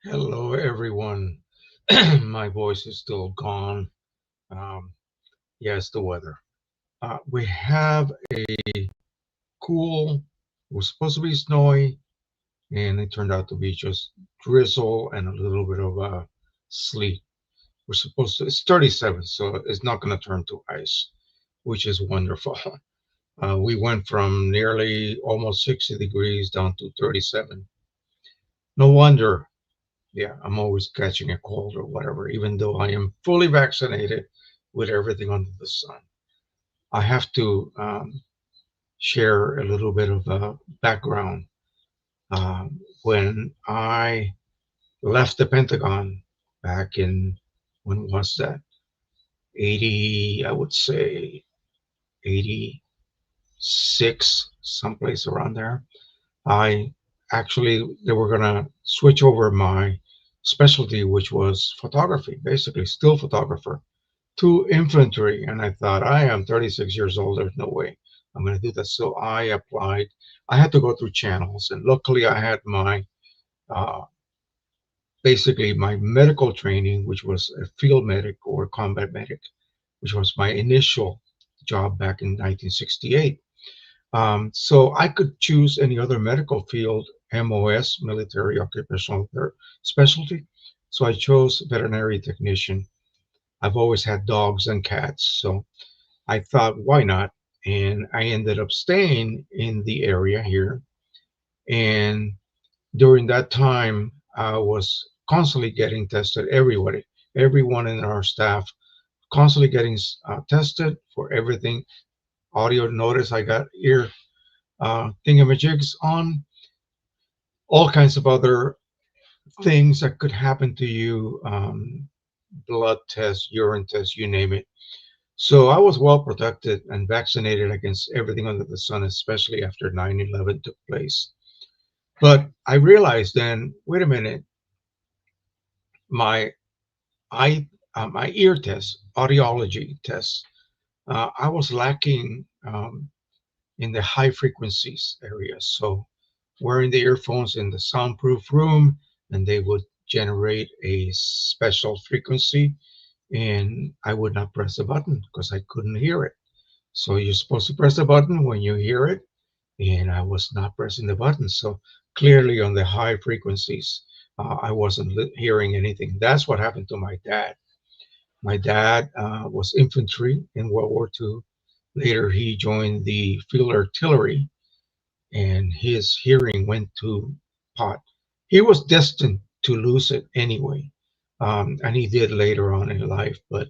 Hello, everyone. My voice is still gone. Um, yes, the weather. We have cool, it was supposed to be snowy, and it turned out to be just drizzle and a little bit of sleet. We're supposed to, it's 37, so it's not going to turn to ice, which is wonderful. We went from nearly almost 60 degrees down to 37. No wonder, yeah, I'm always catching a cold or whatever, even though I am fully vaccinated with everything under the sun. I have to share a little bit of background. When I left the Pentagon back in, when was that? 80, I would say 86, someplace around there. I actually, they were going to switch over my specialty, which was photography, basically still photographer, to infantry. And I thought, I am 36 years old. There's no way I'm going to do that. So I applied. I had to go through channels. And luckily, I had my uh, basically my medical training, which was a field medic or combat medic, which was my initial job back in 1968. So I could choose any other medical field, MOS, military occupational specialty. So I chose veterinary technician. I've always had dogs and cats, so I thought, why not? And I ended up staying in the area here. And during that time, I was constantly getting tested. Everyone in our staff, constantly getting tested for everything. Audio, notice I got ear thingamajigs on, all kinds of other things that could happen to you, blood tests, urine tests, you name it. So I was well protected and vaccinated against everything under the sun, especially after 9/11 took place. But I realized then, wait a minute, my my ear test, audiology test, I was lacking in the high frequencies area. So wearing the earphones in the soundproof room, and they would generate a special frequency, and I would not press the button because I couldn't hear it. So you're supposed to press the button when you hear it, and I was not pressing the button. So clearly on the high frequencies, I wasn't hearing anything. That's what happened to my dad. My dad was infantry in World War II. Later, he joined the field artillery, and his hearing went to pot. He was destined to lose it anyway, and he did later on in life. But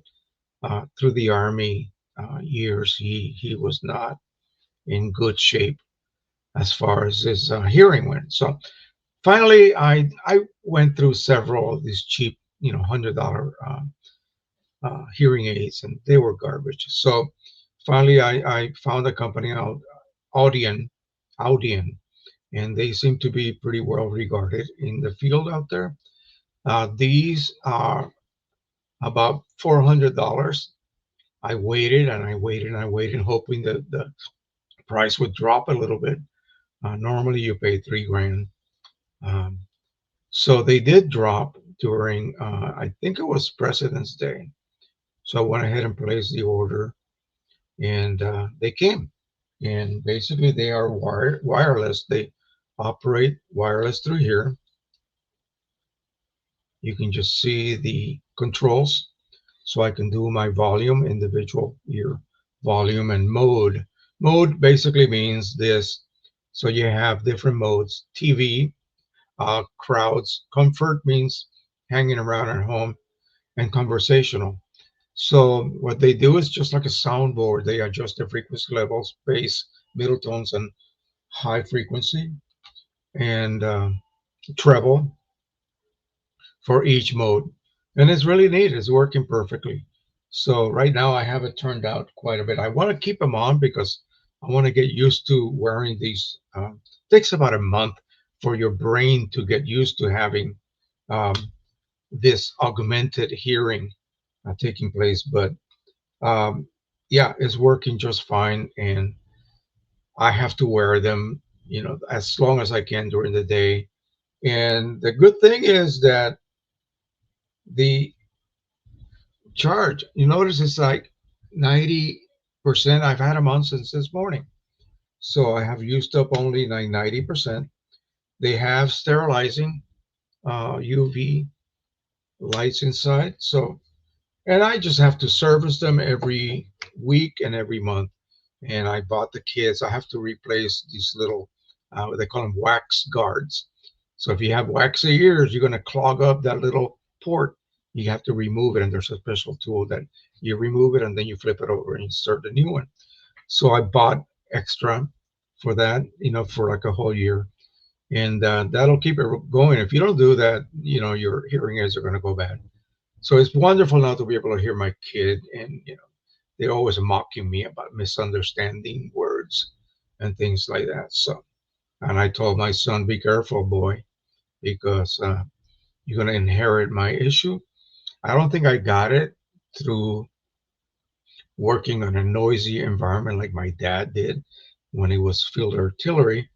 through the army years, he was not in good shape as far as his hearing went. So finally, I went through several of these cheap, $100 hearing aids, and they were garbage. So finally, I found a company called Audion, Audion, and they seem to be pretty well regarded in the field out there. These are about $400. I waited and I waited and I waited, hoping that the price would drop a little bit. Normally, you pay 3 grand. Um, so they did drop during, I think it was President's Day. So I went ahead and placed the order, and they came. And basically, they are wireless. They operate wireless through here. You can just see the controls. So I can do my volume, individual ear volume, and mode. Mode basically means this. So you have different modes. TV, crowds. Comfort means hanging around at home, and conversational. So what they do is just like a soundboard. They adjust the frequency levels, bass, middle tones, and high frequency, and treble for each mode. And it's really neat. It's working perfectly. So right now I have it turned out quite a bit. I want to keep them on because I want to get used to wearing these. Takes about a month for your brain to get used to having um, this augmented hearing taking place. But um, yeah, it's working just fine, and I have to wear them, as long as I can during the day. And the good thing is that the charge, you notice it's like 90%. I've had them on since this morning. So I have used up only like 90%. They have sterilizing UV lights inside. So, and I just have to service them every week and every month. And I bought the kids. I have to replace these little, they call them wax guards. So if you have waxy ears, you're going to clog up that little port. You have to remove it, and there's a special tool that you remove it and then you flip it over and insert a new one. So I bought extra for that, for like a whole year, and that'll keep it going. If you don't do that, your hearing aids are going to go bad. So it's wonderful now to be able to hear my kid, and they're always mocking me about misunderstanding words and things like that. So, and I told my son, be careful, boy, because you're going to inherit my issue. I don't think I got it through working on a noisy environment like my dad did when he was field artillery,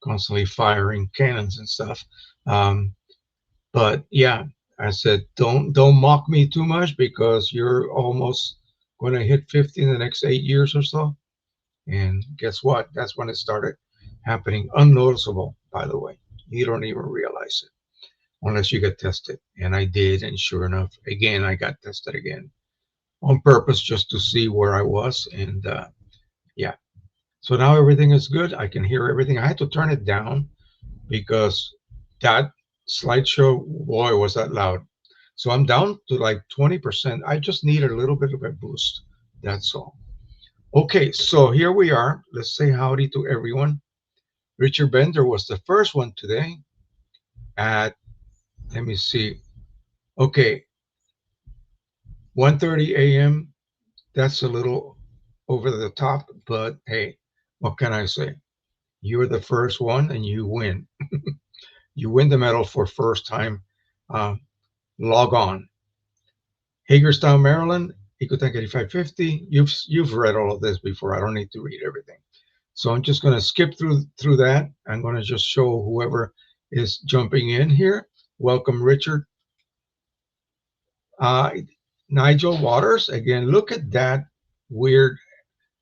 constantly firing cannons and stuff. Um, but yeah, I said, don't mock me too much because you're almost going to hit 50 in the next 8 years or so. And guess what? That's when it started happening. Unnoticeable, by the way. You don't even realize it unless you get tested. And I did. And sure enough, again, I got tested again on purpose just to see where I was. And yeah, so now everything is good. I can hear everything. I had to turn it down because that slideshow, boy, was that loud. So I'm down to like 20%. I just need a little bit of a boost. That's all. Okay, so here we are. Let's say howdy to everyone. Richard Bender was the first one today at, let me see. Okay, 1:30 a.m. That's a little over the top, but hey, what can I say? You're the first one and you win. You win the medal for first time. Uh, log on. Hagerstown, Maryland, Ecotank 8550. You've read all of this before. I don't need to read everything. So I'm just going to skip through that. I'm going to just show whoever is jumping in here. Welcome, Richard. Uh, Nigel Waters. Again, look at that weird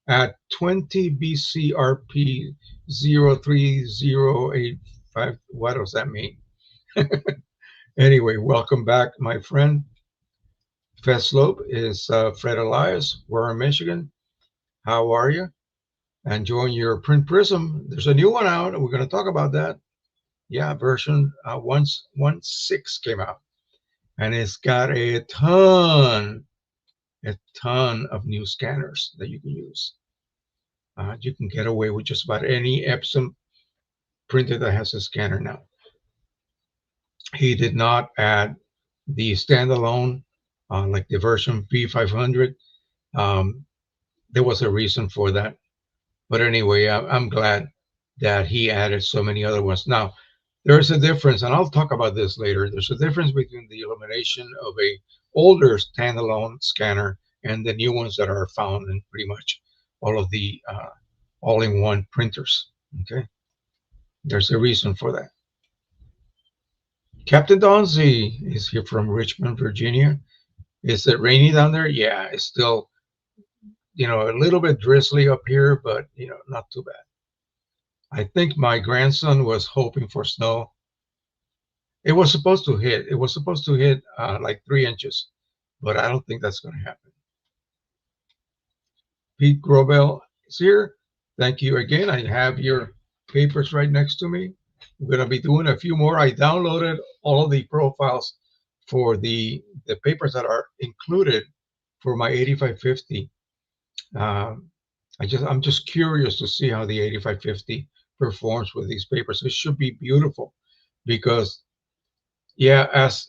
at 20 BCRP 03085. What does that mean? Anyway, welcome back, my friend. Feslope is Fred Elias. We're in Michigan. How are you? Enjoying your print prism. There's a new one out, and we're going to talk about that. Yeah, version 1.6 came out, and it's got a ton of new scanners that you can use. You can get away with just about any Epson printer that has a scanner now. He did not add the standalone, like the version P500. There was a reason for that. But anyway, I'm glad that he added so many other ones. Now, there's a difference, and I'll talk about this later. There's a difference between the illumination of a older standalone scanner and the new ones that are found in pretty much all of the all-in-one printers. Okay, there's a reason for that. Captain Donzi is here from Richmond, Virginia. Is it rainy down there? Yeah, it's still, a little bit drizzly up here, but not too bad. I think my grandson was hoping for snow. It was supposed to hit. It was supposed to hit like 3 inches, but I don't think that's going to happen. Pete Grobel is here. Thank you again. I have your papers right next to me. We're going to be doing a few more. I downloaded all of the profiles for the papers that are included for my 8550. Um, I'm just curious to see how the 8550 performs with these papers. It should be beautiful because, yeah, as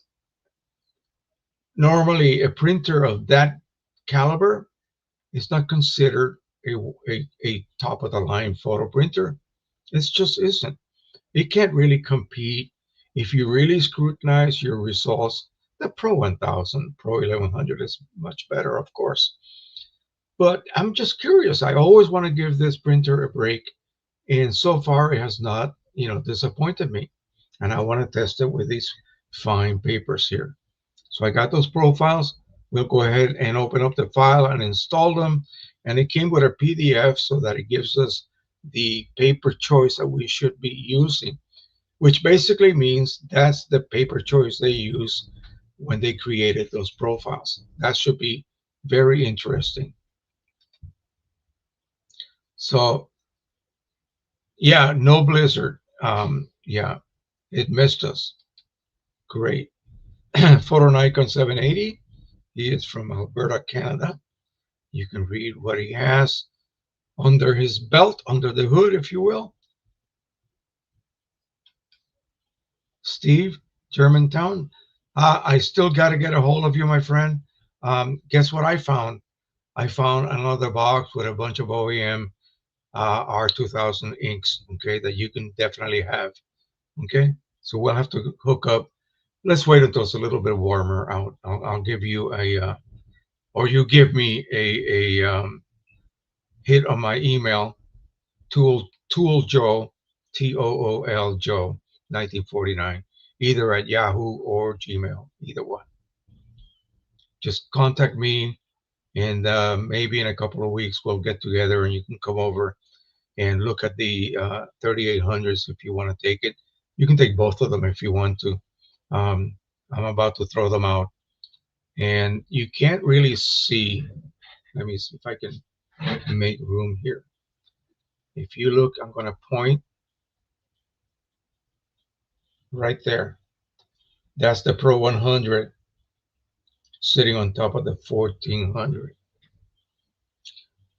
normally a printer of that caliber is not considered a top of the line photo printer. It just isn't. It can't really compete. If you really scrutinize your results, the Pro 1000, Pro 1100 is much better, of course. But I'm just curious. I always want to give this printer a break, and so far it has not, disappointed me. And I want to test it with these fine papers here. So I got those profiles. We'll go ahead and open up the file and install them. And it came with a PDF so that it gives us the paper choice that we should be using, which basically means that's the paper choice they use when they created those profiles. That should be very interesting. So yeah, no blizzard. Yeah, it missed us. Great. Photo Nikon 780. He is from Alberta, Canada. You can read what he has under his belt, under the hood, if you will. Steve, Germantown. I still got to get a hold of you, my friend. Guess what I found? I found another box with a bunch of OEM R2000 inks, okay, that you can definitely have, okay? So we'll have to hook up. Let's wait until it's a little bit warmer out. I'll give you or you give me a hit on my email, Tool Joe, Tool Joe, 1949, either at Yahoo or Gmail, either one. Just contact me, and maybe in a couple of weeks we'll get together and you can come over and look at the 3800s if you want to take it. You can take both of them if you want to. I'm about to throw them out, and you can't really see. Let me see if I can make room here. If you look, I'm going to point right there. That's the Pro 100 sitting on top of the 1400.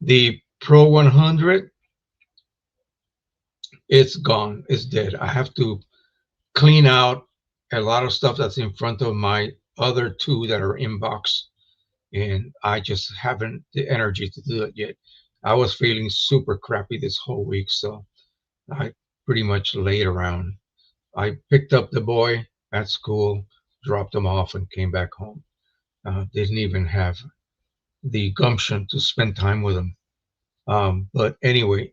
The Pro 100, it's gone. It's dead. I have to clean out a lot of stuff that's in front of my other two that are in box, and I just haven't the energy to do it yet. I was feeling super crappy this whole week, so I pretty much laid around. I picked up the boy at school, dropped him off, and came back home. Didn't even have the gumption to spend time with him. But anyway,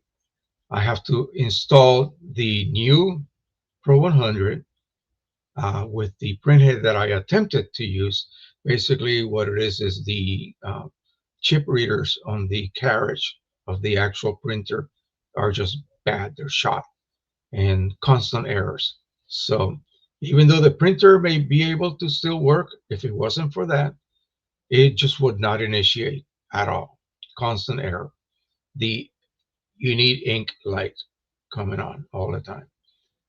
I have to install the new Pro 100 with the printhead that I attempted to use. Basically, what it is the chip readers on the carriage of the actual printer are just bad. They're shot and constant errors. So even though the printer may be able to still work, if it wasn't for that, it just would not initiate at all. Constant error. The You need ink light coming on all the time.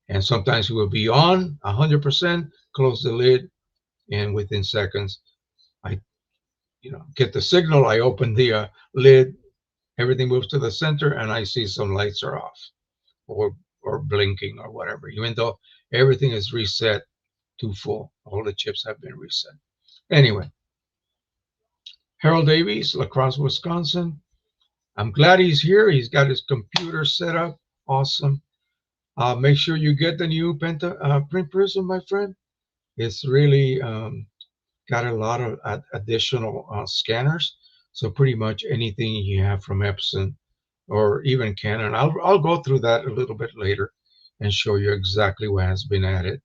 And sometimes it will be on 100%, close the lid, and within seconds, I get the signal. I open the lid, everything moves to the center, and I see some lights are off or blinking or whatever, even though everything is reset to full. All the chips have been reset. Anyway, Harold Davies, La Crosse, Wisconsin. I'm glad he's here. He's got his computer set up. Awesome. Make sure you get the new print prism, my friend. It's really got a lot of additional scanners. So pretty much anything you have from Epson or even Canon, I'll go through that a little bit later and show you exactly what has been added.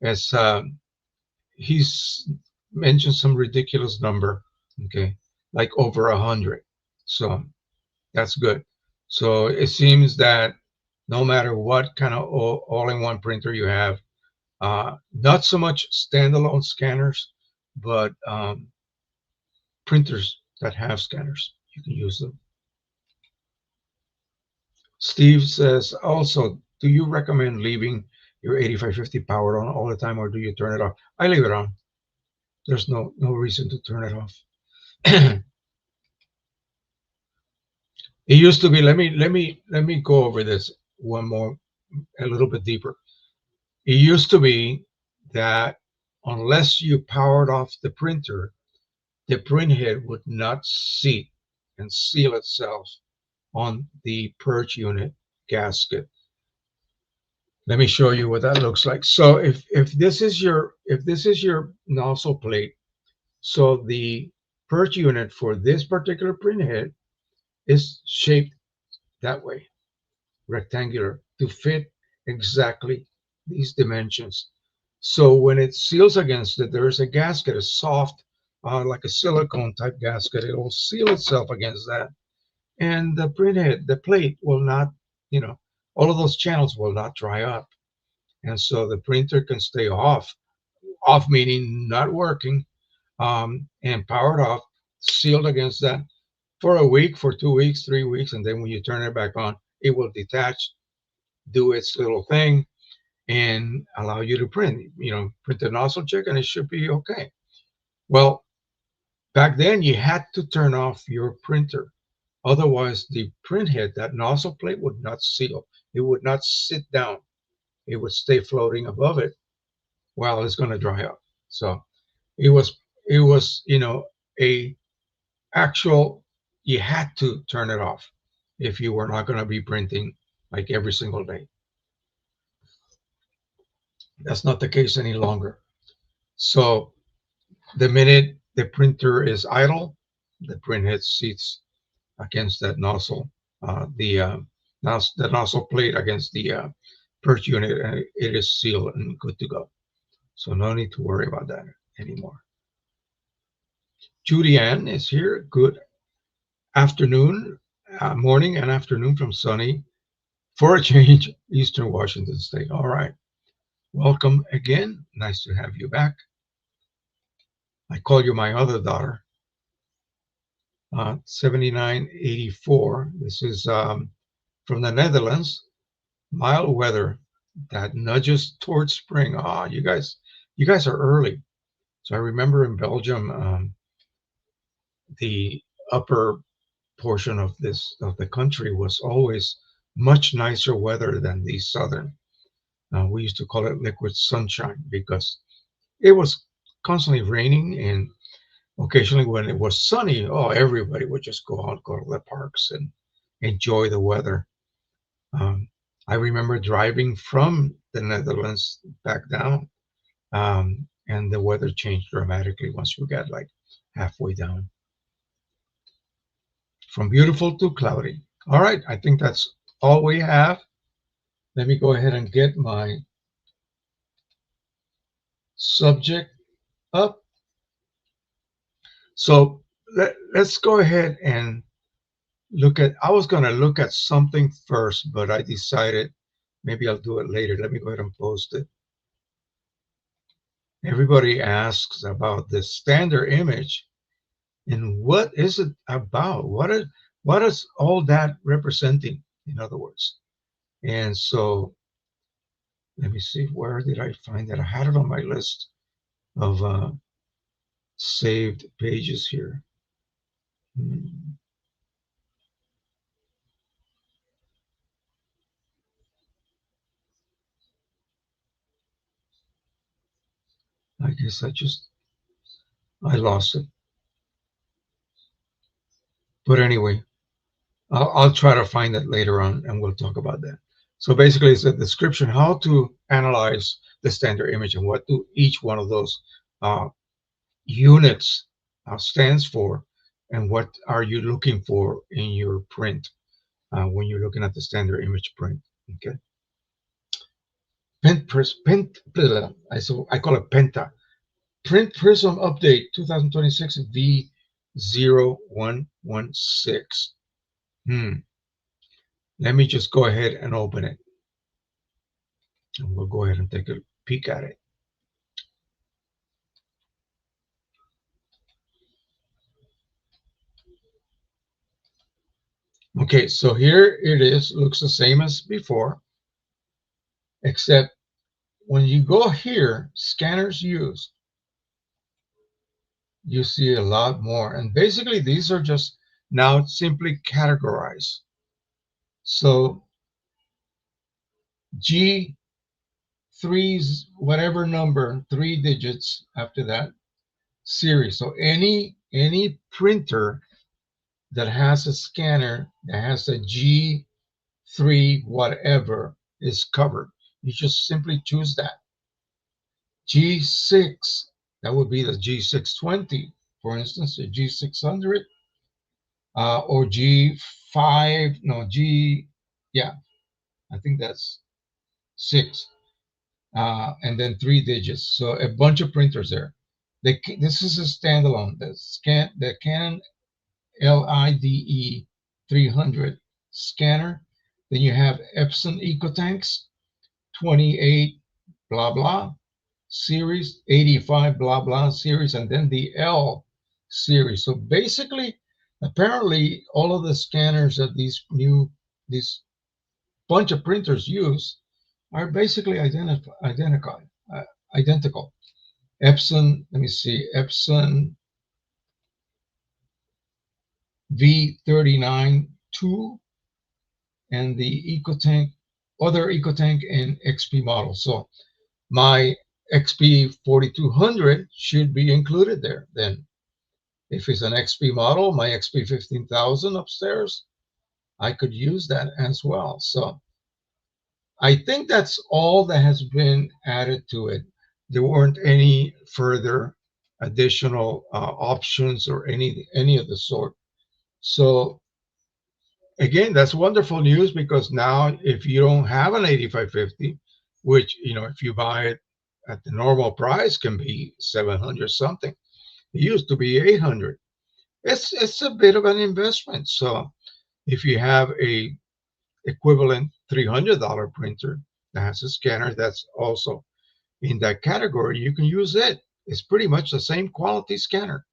As he's mentioned some ridiculous number, okay, like over 100. So that's good. So it seems that no matter what kind of all-in-one printer you have, not so much standalone scanners, but printers that have scanners, you can use them. Steve says also, do you recommend leaving your 8550 powered on all the time, or do you turn it off? I leave it on. There's no reason to turn it off. It used to be. Let me go over this one more, a little bit deeper. It used to be that unless you powered off the printer, the print head would not seat and seal itself on the purge unit gasket. Let me show you what that looks like. So if this is your nozzle plate, so the purge unit for this particular print head is shaped that way, rectangular, to fit exactly these dimensions. So when it seals against it, there is a gasket, a soft, like a silicone type gasket. It will seal itself against that, and the printhead, the plate will not, all of those channels will not dry up, and so the printer can stay off meaning not working, and powered off, sealed against that for a week, for 2 weeks, 3 weeks, and then when you turn it back on, it will detach, do its little thing, and allow you to print. Print the nozzle check, and it should be okay. Well, back then you had to turn off your printer. Otherwise, the print head, that nozzle plate, would not seal. It would not sit down. It would stay floating above it while it's going to dry up. So it was a actual, you had to turn it off if you were not going to be printing like every single day. That's not the case any longer. So the minute the printer is idle, the print head seats against that nozzle, the nozzle plate against the purge unit, and it is sealed and good to go. So no need to worry about that anymore. Judy Ann is here. Good afternoon, morning and afternoon from sunny, for a change, Eastern Washington State. All right. Welcome again. Nice to have you back. I call you my other daughter. 7984. This is from the Netherlands. Mild weather that nudges towards spring. You guys are early. So I remember in Belgium, the upper portion of the country was always much nicer weather than the southern. We used to call it liquid sunshine because it was constantly raining, and occasionally when it was sunny, everybody would just go out, go to the parks and enjoy the weather. Um, I remember driving from the Netherlands back down, and the weather changed dramatically once we got like halfway down. From beautiful to cloudy. All right, I think that's all we have. Let me go ahead and get my subject up. So let's go ahead and I was going to look at something first, but I decided maybe I'll do it later. Let me go ahead and post it. Everybody asks about the standard image and what is it about? What is all that representing, in other words? And so let me see, where did I find that? I had it on my list of saved pages here. I guess I lost it. But anyway, I'll try to find that later on, and we'll talk about that. So basically, it's a description how to analyze the standard image and what do each one of those uh, units stands for, and what are you looking for in your print when you're looking at the standard image print. Okay. I call it Penta. Print Prism Update 2026 V0116. Let me just go ahead and open it. And we'll go ahead and take a peek at it. Okay, so here it is. Looks the same as before, except when you go here, scanners used, you see a lot more. And basically, these are just now simply categorized. So G3's whatever number, 3 digits after that series. So any printer that has a scanner that has a G3 whatever is covered. You just simply choose that. G6, that would be the G620, for instance, the G600, or G5, no, yeah, I think that's 6, and then 3 digits. So a bunch of printers there. This is a standalone. The Canon LIDE 300 scanner. Then you have Epson EcoTanks 28 blah blah series, 85 blah blah series, and then the L series. So basically, apparently, all of the scanners that this bunch of printers use are basically identical. Epson, let me see, Epson V39-2 and the other EcoTank and XP models. So my XP 4200 should be included there. Then if it's an XP model, my XP 15,000 upstairs, I could use that as well. So I think that's all that has been added to it. There weren't any further additional options or any of the sort. So again, that's wonderful news, because now if you don't have an 8550, which, if you buy it at the normal price, can be 700 something. It used to be 800. It's a bit of an investment. So if you have a equivalent $300 printer that has a scanner that's also in that category, you can use it. It's pretty much the same quality scanner.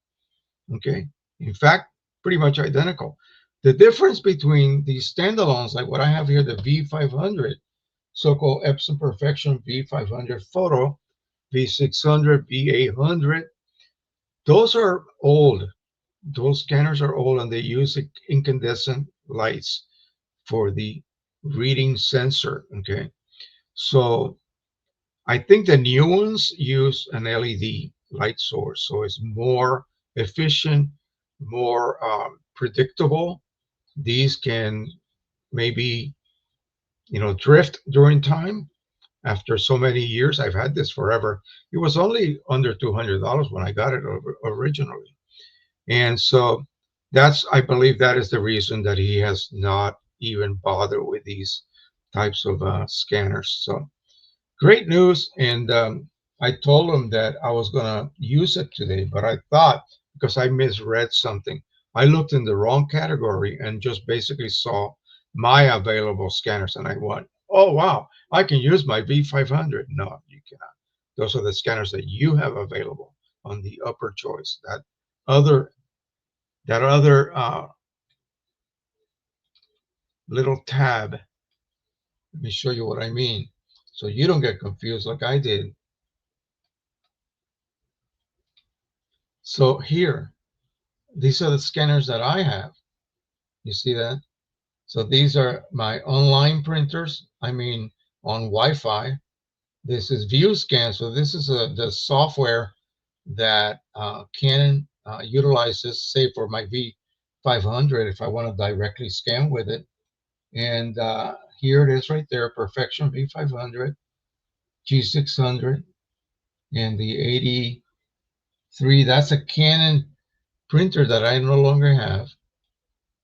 Okay. In fact, pretty much identical. The difference between these standalones, like what I have here, the V500, so-called Epson Perfection V500 Photo, V600, V800, those are old. Those scanners are old, and they use incandescent lights for the reading sensor. Okay. So I think the new ones use an LED light source. So it's more efficient, more predictable. These can maybe, drift during time. After so many years, I've had this forever. It was only under $200 when I got it originally. And so I believe that is the reason that he has not even bothered with these types of scanners. So great news. And I told him that I was going to use it today, but I thought, because I misread something, I looked in the wrong category and just basically saw my available scanners. And I went, oh, wow, I can use my V500. No, you cannot. Those are the scanners that you have available on the upper choice. Other that other little tab. Let me show you what I mean, so you don't get confused like I did. So here, these are the scanners that I have. You see that? So these are my online printers. I mean, on Wi-Fi. This is ViewScan. So this is the software that Canon utilizes, say for my V500, if I want to directly scan with it. And here it is right there, Perfection V500, G600, and the 83. That's a Canon printer that I no longer have.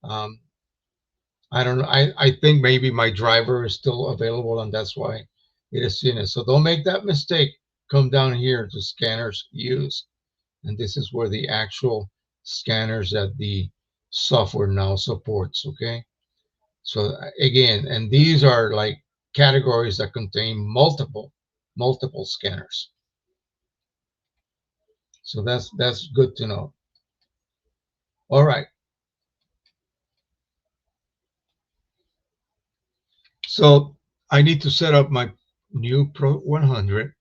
Um, I don't know. I think maybe my driver is still available and that's why it is seen it. So don't make that mistake. Come down here to scanners used. And this is where the actual scanners that the software now supports. Okay. So again, and these are like categories that contain multiple scanners. So that's good to know. All right. So I need to set up my new Pro 100.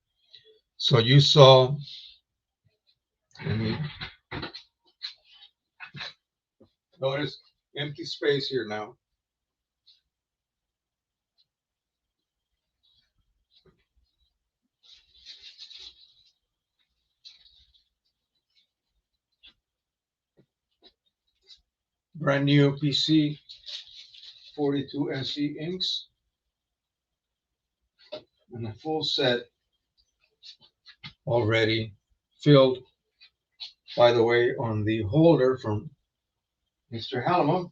So you saw, let me notice empty space here now. Brand new PC 42 SE inks and a full set already filled, by the way, on the holder from Mr. Hallamon.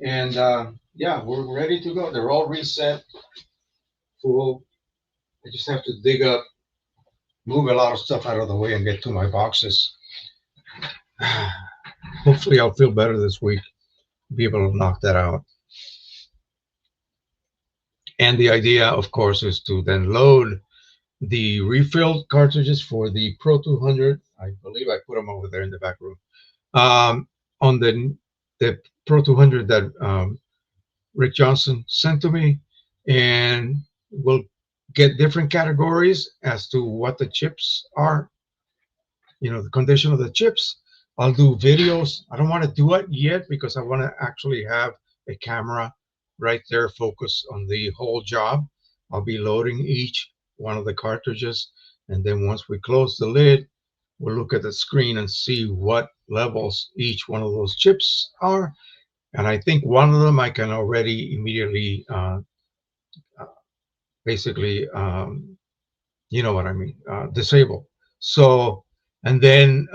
And yeah, we're ready to go. They're all reset, full. I just have to dig up, move a lot of stuff out of the way and get to my boxes. Hopefully, I'll feel better this week, be able to knock that out. And the idea, of course, is to then load the refilled cartridges for the Pro 200. I believe I put them over there in the back room. On the Pro 200 that Rick Johnson sent to me, and we'll get different categories as to what the chips are, the condition of the chips. I'll do videos. I don't want to do it yet because I want to actually have a camera right there focused on the whole job. I'll be loading each one of the cartridges, and then once we close the lid, we'll look at the screen and see what levels each one of those chips are. And I think one of them I can already immediately uh, basically you know what I mean, disable. So, and then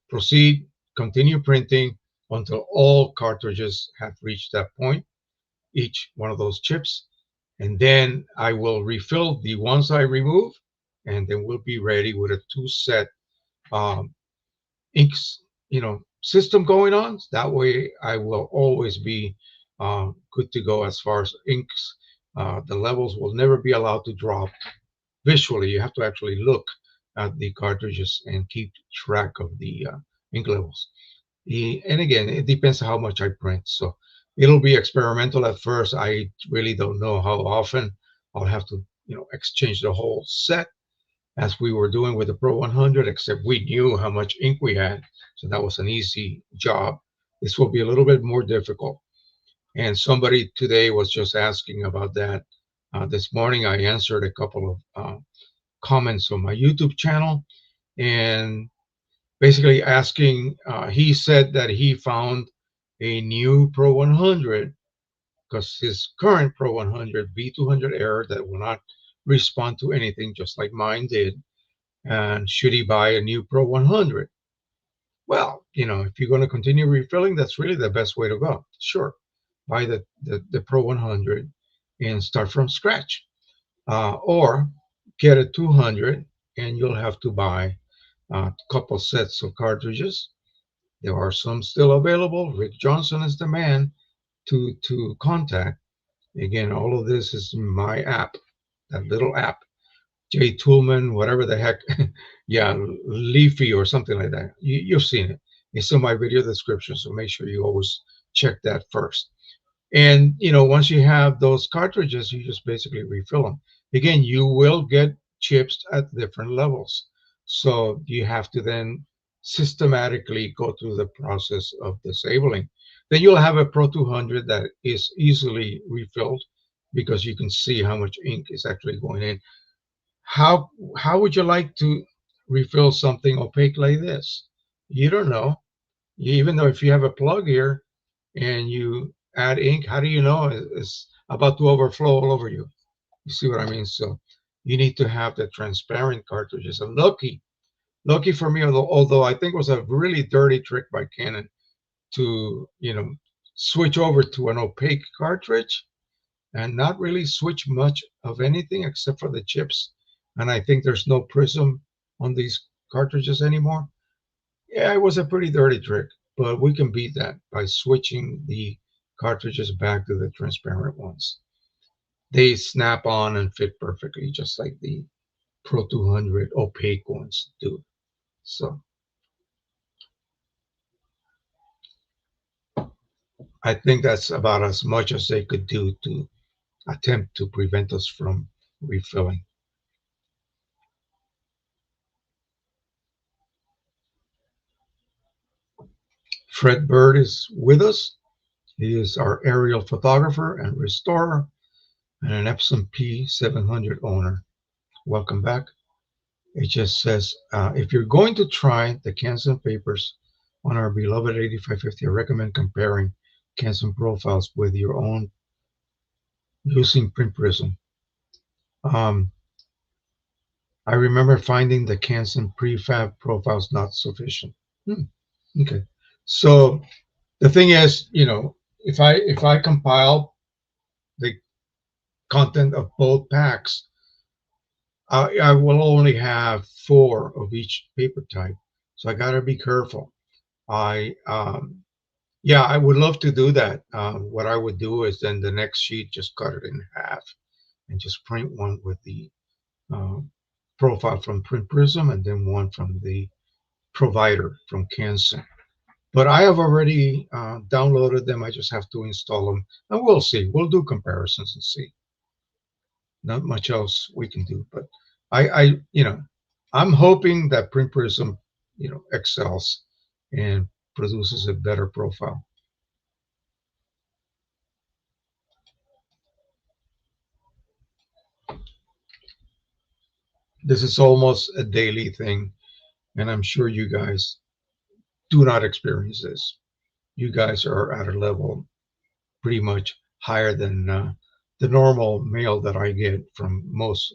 proceed, continue printing until all cartridges have reached that point, each one of those chips. And then I will refill the ones I remove, and then we'll be ready with a two set um, inks, system going on. That way I will always be good to go as far as inks. The levels will never be allowed to drop visually. You have to actually look at the cartridges and keep track of the ink levels. And again, it depends how much I print. So it'll be experimental at first. I really don't know how often I'll have to, exchange the whole set as we were doing with the Pro 100, except we knew how much ink we had. So that was an easy job. This will be a little bit more difficult. And somebody today was just asking about that. This morning, I answered a couple of comments on my YouTube channel and basically asking, he said that he found a new Pro 100 because his current Pro 100 B200 error that will not respond to anything, just like mine did. And should he buy a new Pro 100? Well, if you're going to continue refilling, that's really the best way to go. Sure, buy the Pro 100 and start from scratch. Or get a 200 and you'll have to buy a couple sets of cartridges. There are some still available. Rick Johnson is the man to contact. Again, all of this is my app, that little app, jtoolman, whatever the heck, yeah, Leafy or something like that. You've seen it. It's in my video description, so make sure you always check that first. And once you have those cartridges, you just basically refill them. Again, you will get chips at different levels. So you have to then systematically go through the process of disabling. Then you'll have a Pro 200 that is easily refilled because you can see how much ink is actually going in. How would you like to refill something opaque like this? You don't know. Even though if you have a plug here, and you add ink, how do you know it's about to overflow all over you? You see what I mean? So you need to have the transparent cartridges. And lucky Lucky for me, although I think it was a really dirty trick by Canon to, switch over to an opaque cartridge and not really switch much of anything except for the chips. And I think there's no prism on these cartridges anymore. Yeah, it was a pretty dirty trick, but we can beat that by switching the cartridges back to the transparent ones. They snap on and fit perfectly, just like the Pro 200 opaque ones do. So I think that's about as much as they could do to attempt to prevent us from refilling. Fred Bird is with us. He is our aerial photographer and restorer and an Epson P700 owner. Welcome back. It just says, if you're going to try the Canson papers on our beloved 8550, I recommend comparing Canson profiles with your own using Print Prism. Um, I remember finding the Canson prefab profiles not sufficient. Okay. So the thing is, if I compile the content of both packs, I will only have 4 of each paper type. So I gotta be careful. I Yeah, I would love to do that. What I would do is then the next sheet just cut it in half and just print one with the uh, profile from Print Prism and then one from the provider from Canson. But I have already downloaded them. I just have to install them, and we'll see. We'll do comparisons and see. Not much else we can do, but I'm hoping that Print Prism, excels and produces a better profile. This is almost a daily thing, and I'm sure you guys do not experience this. You guys are at a level pretty much higher than the normal mail that I get from most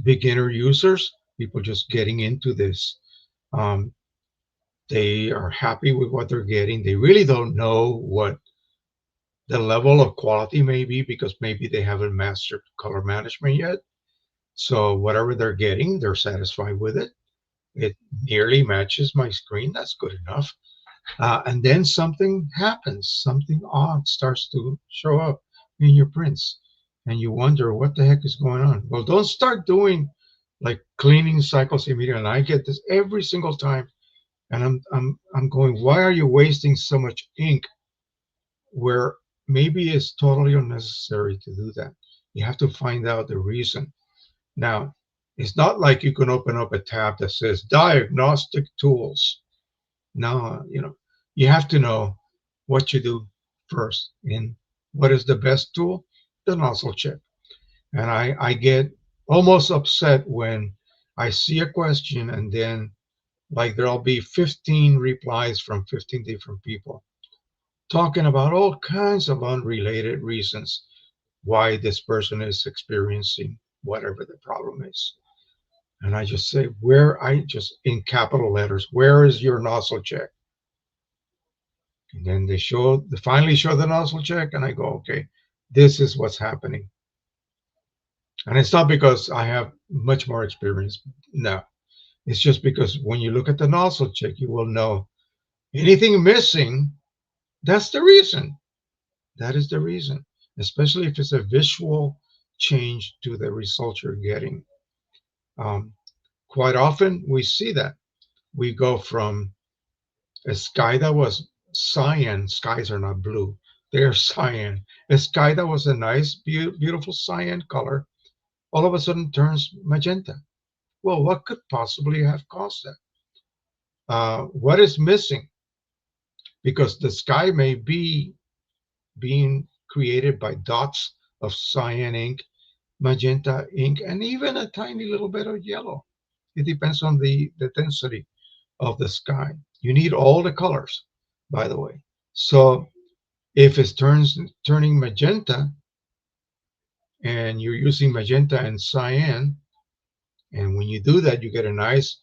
beginner users, people just getting into this. Um, they are happy with what they're getting. They really don't know what the level of quality may be because maybe they haven't mastered color management yet. So whatever they're getting, they're satisfied with it. It nearly matches my screen. That's good enough. And then something happens, something odd starts to show up in your prints, and you wonder what the heck is going on. Well, don't start doing like cleaning cycles immediately. And I get this every single time, and I'm going, why are you wasting so much ink? Where maybe it's totally unnecessary to do that. You have to find out the reason. Now, it's not like you can open up a tab that says diagnostic tools. No, you have to know what you do first. And what is the best tool? The nozzle check. And I get almost upset when I see a question and then like there'll be 15 replies from 15 different people talking about all kinds of unrelated reasons why this person is experiencing whatever the problem is. And I just say, in capital letters, where is your nozzle check? And then they finally show the nozzle check, and I go, okay, this is what's happening. And it's not because I have much more experience. No, it's just because when you look at the nozzle check, you will know anything missing. That's the reason. That is the reason, especially if it's a visual change to the results you're getting. Um, Quite often we see that we go from a sky that was cyan. Skies are not blue, they're cyan. A sky that was a nice beautiful cyan color all of a sudden turns magenta. Well, what could possibly have caused that? What is missing? Because the sky may be being created by dots of cyan ink, magenta ink, and even a tiny little bit of yellow. It depends on the density of the sky. You need all the colors, by the way. So if it turning magenta and you're using magenta and cyan, and when you do that, you get a nice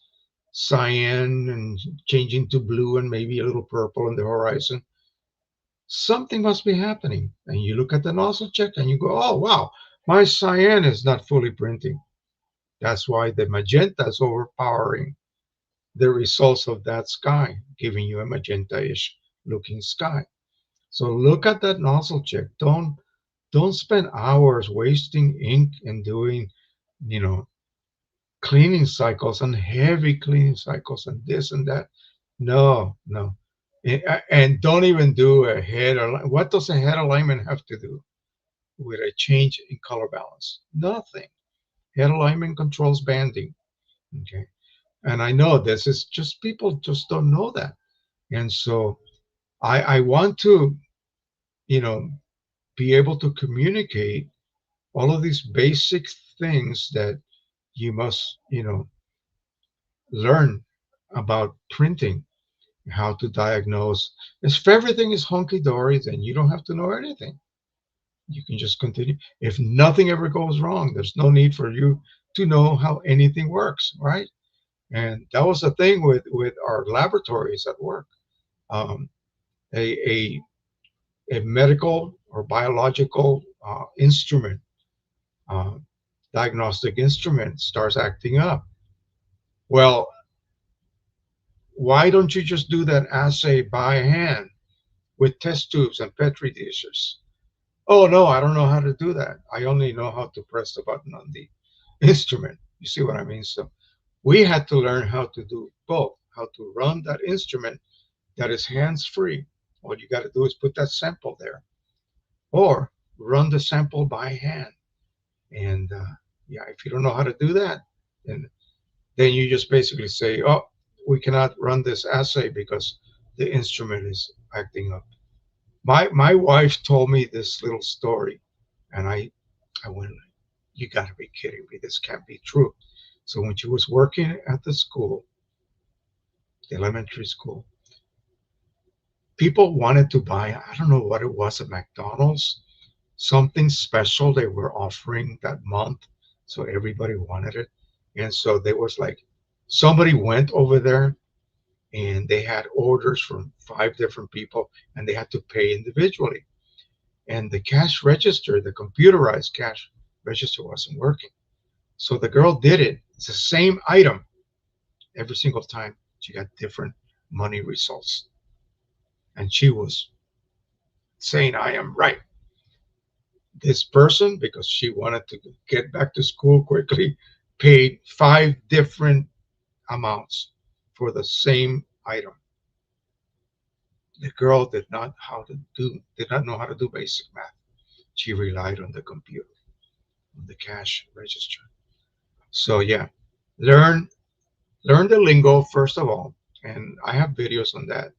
cyan and changing to blue and maybe a little purple on the horizon, something must be happening. And you look at the nozzle check and you go, oh, wow, my cyan is not fully printing. That's why the magenta is overpowering the results of that sky, giving you a magenta-ish looking sky. So look at that nozzle check. Don't spend hours wasting ink and doing, you know, cleaning cycles and heavy cleaning cycles and this and that. No, no. And don't even do a head alignment. What does a head alignment have to do with a change in color balance? Nothing. Head alignment controls banding. Okay. And I know this is just people just don't know that. And so I want to, you know, be able to communicate all of these basic things that you must, learn about printing, how to diagnose. If everything is hunky dory, then you don't have to know anything. You can just continue. If nothing ever goes wrong, there's no need for you to know how anything works, right? And that was the thing with our laboratories at work. Um, a, a a medical or biological instrument, uh, diagnostic instrument, starts acting up. Well, why don't you just do that assay by hand with test tubes and petri dishes? Oh no, I don't know how to do that. I only know how to press the button on the instrument. You see what I mean? So we had to learn how to do both, how to run that instrument that is hands free. All you got to do is put that sample there, or run the sample by hand. And yeah, if you don't know how to do that, then you just basically say, oh, we cannot run this assay because the instrument is acting up. My wife told me this little story, and I went, you got to be kidding me! This can't be true. So when she was working at the school, the elementary school, people wanted to buy, I don't know what it was at McDonald's, something special they were offering that month. So everybody wanted it. And so there was like somebody went over there and they had orders from 5 different people and they had to pay individually. And the cash register, the computerized cash register wasn't working. So the girl did it. It's the same item every single time. She got different money results. And she was saying, I am right. This person, because she wanted to get back to school quickly, paid 5 different amounts for the same item. The girl did not know how to do basic math. She relied on the computer, on the cash register. So yeah, learn learn the lingo first of all, and I have videos on that.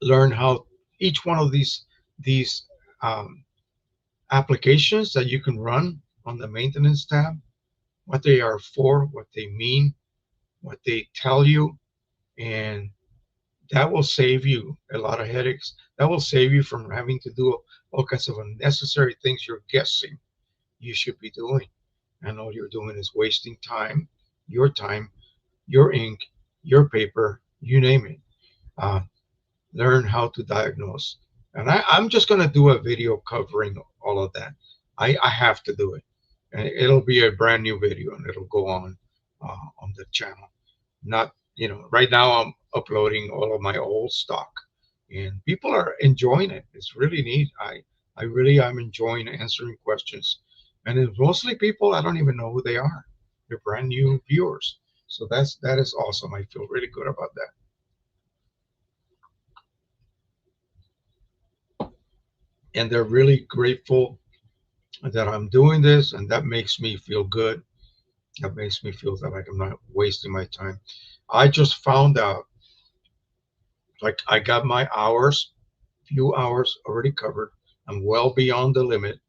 Learn how each one of these um, applications that you can run on the maintenance tab, what they are for, what they mean, what they tell you, and that will save you a lot of headaches. That will save you from having to do all kinds of unnecessary things you're guessing you should be doing. And all you're doing is wasting time, your ink, your paper, you name it. Uh, Learn how to diagnose. And I'm just going to do a video covering all of that. I have to do it. And it'll be a brand new video and it'll go on the channel. Not, right now I'm uploading all of my old stock and people are enjoying it. It's really neat. I really am enjoying answering questions. And it's mostly people I don't even know who they are. They're brand new viewers. So that is awesome. I feel really good about that. And they're really grateful that I'm doing this, and that makes me feel good. That makes me feel that like I'm not wasting my time. I just found out, like I got my hours, few hours already covered. I'm well beyond the limit.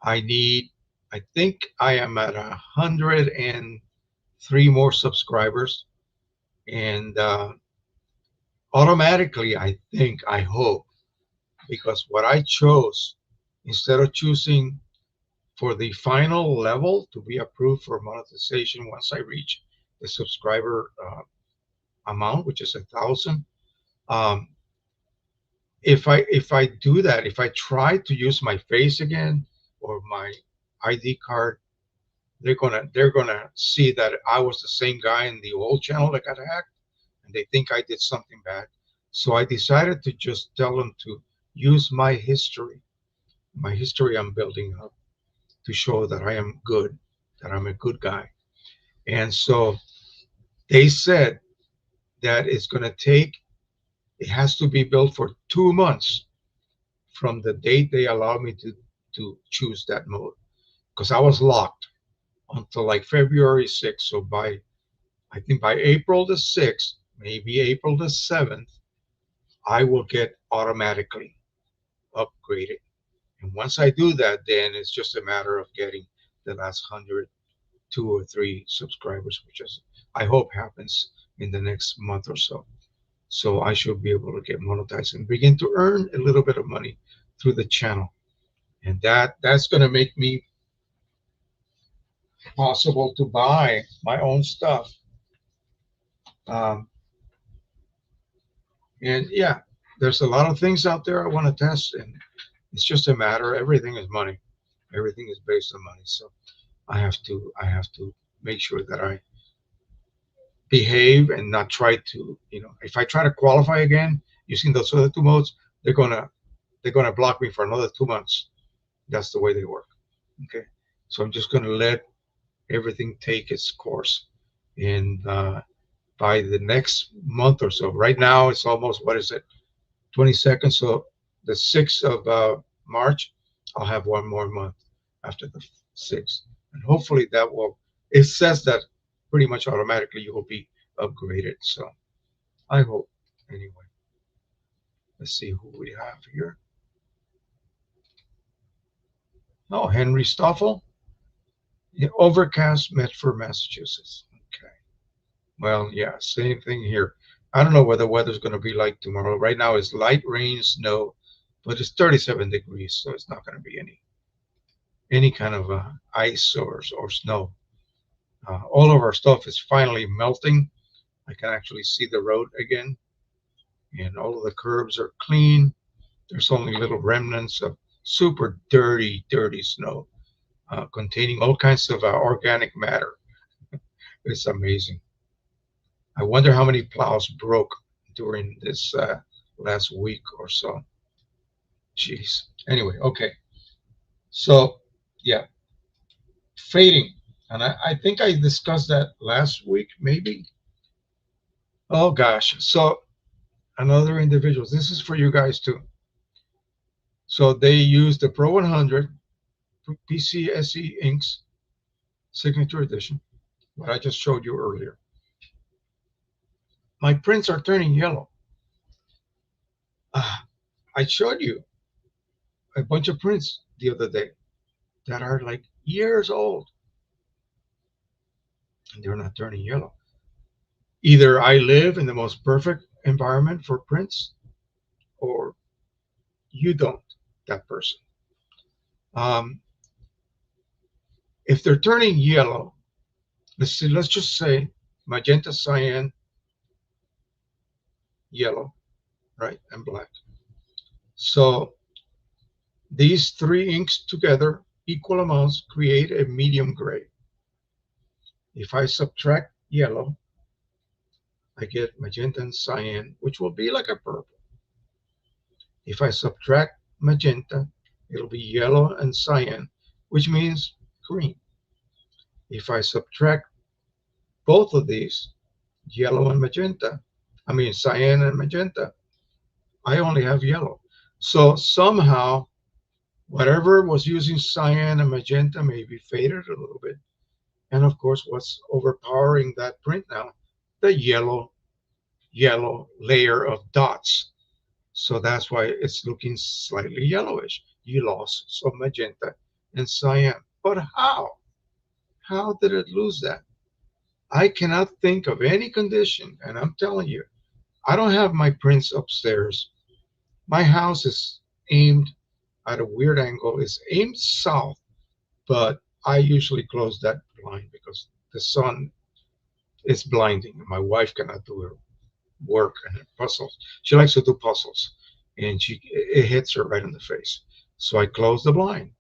I think I am at 103 more subscribers, and automatically, I hope, because what I chose, instead of choosing for the final level to be approved for monetization once I reach the subscriber amount, which is 1,000. Um, if I do that, if I try to use my face again or my ID card, they're gonna see that I was the same guy in the old channel that got hacked, and they think I did something bad. So I decided to just tell them to use my history I'm building up to show that I am good, that I'm a good guy. And so they said that it's going to take, it has to be built for 2 months from the date they allow me to choose that mode, because I was locked until like February 6th. So I think by April the 6th, maybe April the 7th, I will get automatically upgraded. And once I do that, then it's just a matter of getting the last 100, 2 or 3 subscribers, which is, I hope happens in the next month or so. So I should be able to get monetized and begin to earn a little bit of money through the channel. And that's going to make me possible to buy my own stuff. Um, and yeah, there's a lot of things out there I want to test, and it's just a matter. Everything is money. Everything is based on money. So I have to make sure that I behave and not try to, if I try to qualify again using those other 2 modes, they're gonna they're gonna block me for another 2 months. That's the way they work. Okay, so I'm just gonna let everything take its course, and by the next month or so. Right now it's almost, what is it, 22nd. So the 6th of March, I'll have one more month after the 6th, and hopefully that will. It says that pretty much automatically you will be upgraded. So I hope. Anyway, let's see who we have here. Oh, Henry Stoffel, yeah, Overcast, Medford, Massachusetts. Okay. Well, yeah, same thing here. I don't know what the weather's going to be like tomorrow. Right now it's light rain, snow, but it's 37 degrees, so it's not going to be any kind of ice or snow. All of our stuff is finally melting. I can actually see the road again, and all of the curbs are clean. There's only little remnants of super dirty, dirty snow containing all kinds of organic matter. It's amazing. I wonder how many plows broke during this last week or so. Jeez. Anyway, okay. So, yeah, fading. And I think I discussed that last week, maybe. Oh, gosh. So, another individual. This is for you guys too. So, they use the Pro 100 PCSE Inks Signature Edition, what I just showed you earlier. My prints are turning yellow. I showed you a bunch of prints the other day that are like years old, and they're not turning yellow. Either I live in the most perfect environment for prints, or you don't, that person. Um, if they're turning yellow, let's just say magenta, cyan, yellow, right, and black. So these 3 inks together, equal amounts, create a medium gray. If I subtract yellow, I get magenta and cyan, which will be like a purple. If I subtract magenta, it'll be yellow and cyan, which means green. If I subtract both of these, yellow and magenta, I mean cyan and magenta, I only have yellow. So somehow, whatever was using cyan and magenta maybe faded a little bit. And of course, what's overpowering that print now? The yellow layer of dots. So that's why it's looking slightly yellowish. You lost some magenta and cyan. But how? How did it lose that? I cannot think of any condition, and I'm telling you, I don't have my prints upstairs. My house is aimed at a weird angle. It's aimed south, but I usually close that blind because the sun It's blinding. My wife cannot do her work and her puzzles. She likes to do puzzles, and it hits her right in the face. So I close the blind.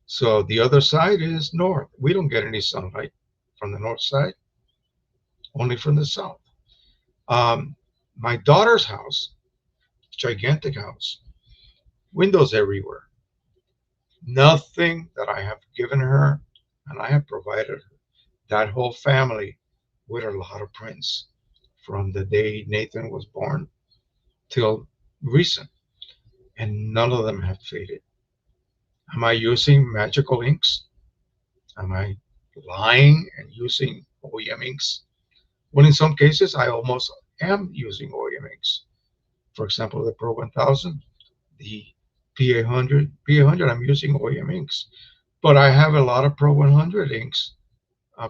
So the other side is north. We don't get any sunlight from the north side, only from the south. Um, my daughter's house, gigantic house, windows everywhere. Nothing that I have given her and I have provided her, that whole family, with a lot of prints from the day Nathan was born till recent, and none of them have faded. Am I using magical inks? Am I lying and using OEM inks? Well, in some cases, I almost am using OEM inks. For example, the Pro 1000, the P800, P800, I'm using OEM inks. But I have a lot of Pro 100 inks,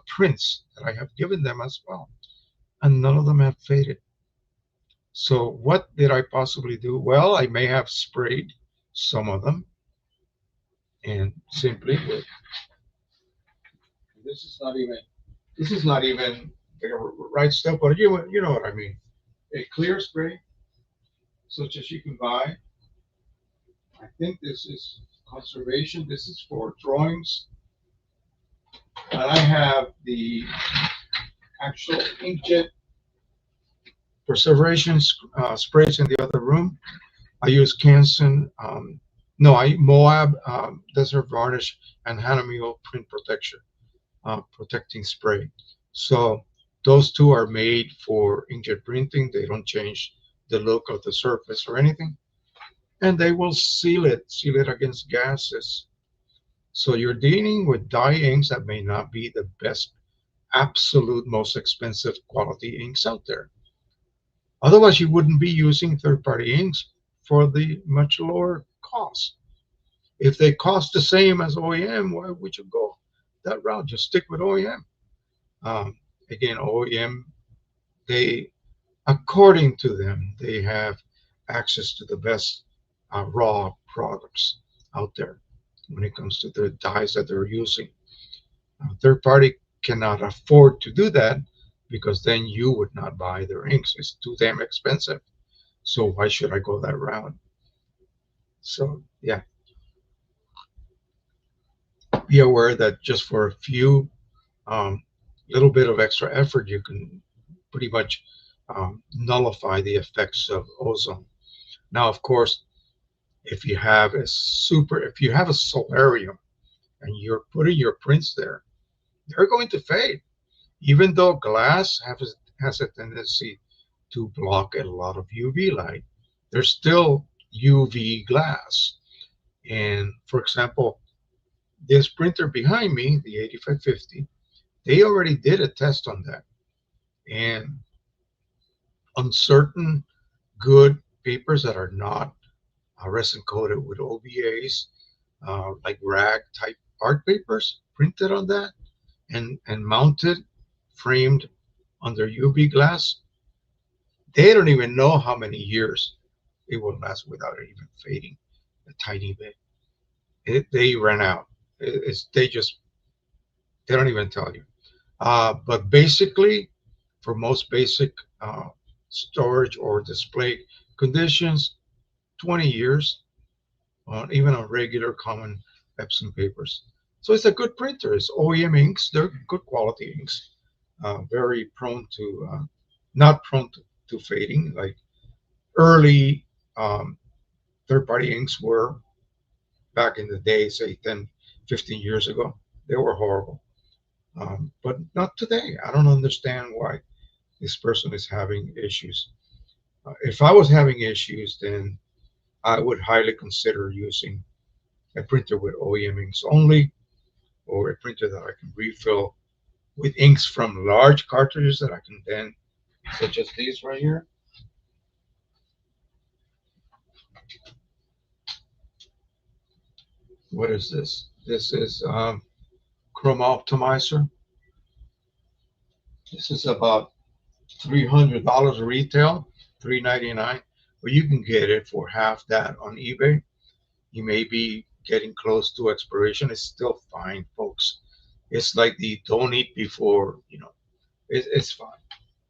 prints that I have given them as well, and none of them have faded. So what did I possibly do? Well, I may have sprayed some of them, and simply with, this is not even this is not even the right stuff, but you know what I mean. A clear spray, such as you can buy. I think this is conservation. This is for drawings, and I have the actual inkjet preservation sprays in the other room. I use Canson, no, I Moab Desert Varnish and Hanamiel Print Protection, protecting spray. So those two are made for inkjet printing. They don't change the look of the surface or anything, and they will seal it against gases. So you're dealing with dye inks that may not be the best, absolute most expensive quality inks out there. Otherwise, you wouldn't be using third-party inks for the much lower cost. If they cost the same as OEM, why would you go that route? Just stick with OEM. Um, Again, OEM, they, according to them, they have access to the best raw products out there when it comes to the dyes that they're using. Third party cannot afford to do that because then you would not buy their inks. It's too damn expensive. So why should I go that route? So yeah, be aware that just for a few um, little bit of extra effort, you can pretty much nullify the effects of ozone. Now, of course, if you have a solarium and you're putting your prints there, they're going to fade. Even though has a tendency to block a lot of UV light, there's still UV glass. And for example, this printer behind me, the 8550, they already did a test on that. And on certain good papers that are not resin coated with OVAs, like rag type art papers, printed on that and mounted, framed under UV glass, they don't even know how many years it will last without it even fading a tiny bit. They ran out. They just, they don't even tell you. But basically, for most basic storage or display conditions, 20 years, even on regular common Epson papers. So it's a good printer. It's OEM inks. They're good quality inks. Very prone to, not prone to fading like early um, third-party inks were back in the day, say 10, 15 years ago. They were horrible. But not today. I don't understand why this person is having issues. If I was having issues, then I would highly consider using a printer with OEM inks only, or a printer that I can refill with inks from large cartridges that I can then, such as these right here. What is this? This is Chrome Optimizer. This is about $300 retail, $399, but you can get it for half that on eBay. You may be getting close to expiration. It's still fine, folks. It's like the don't eat before, It's fine.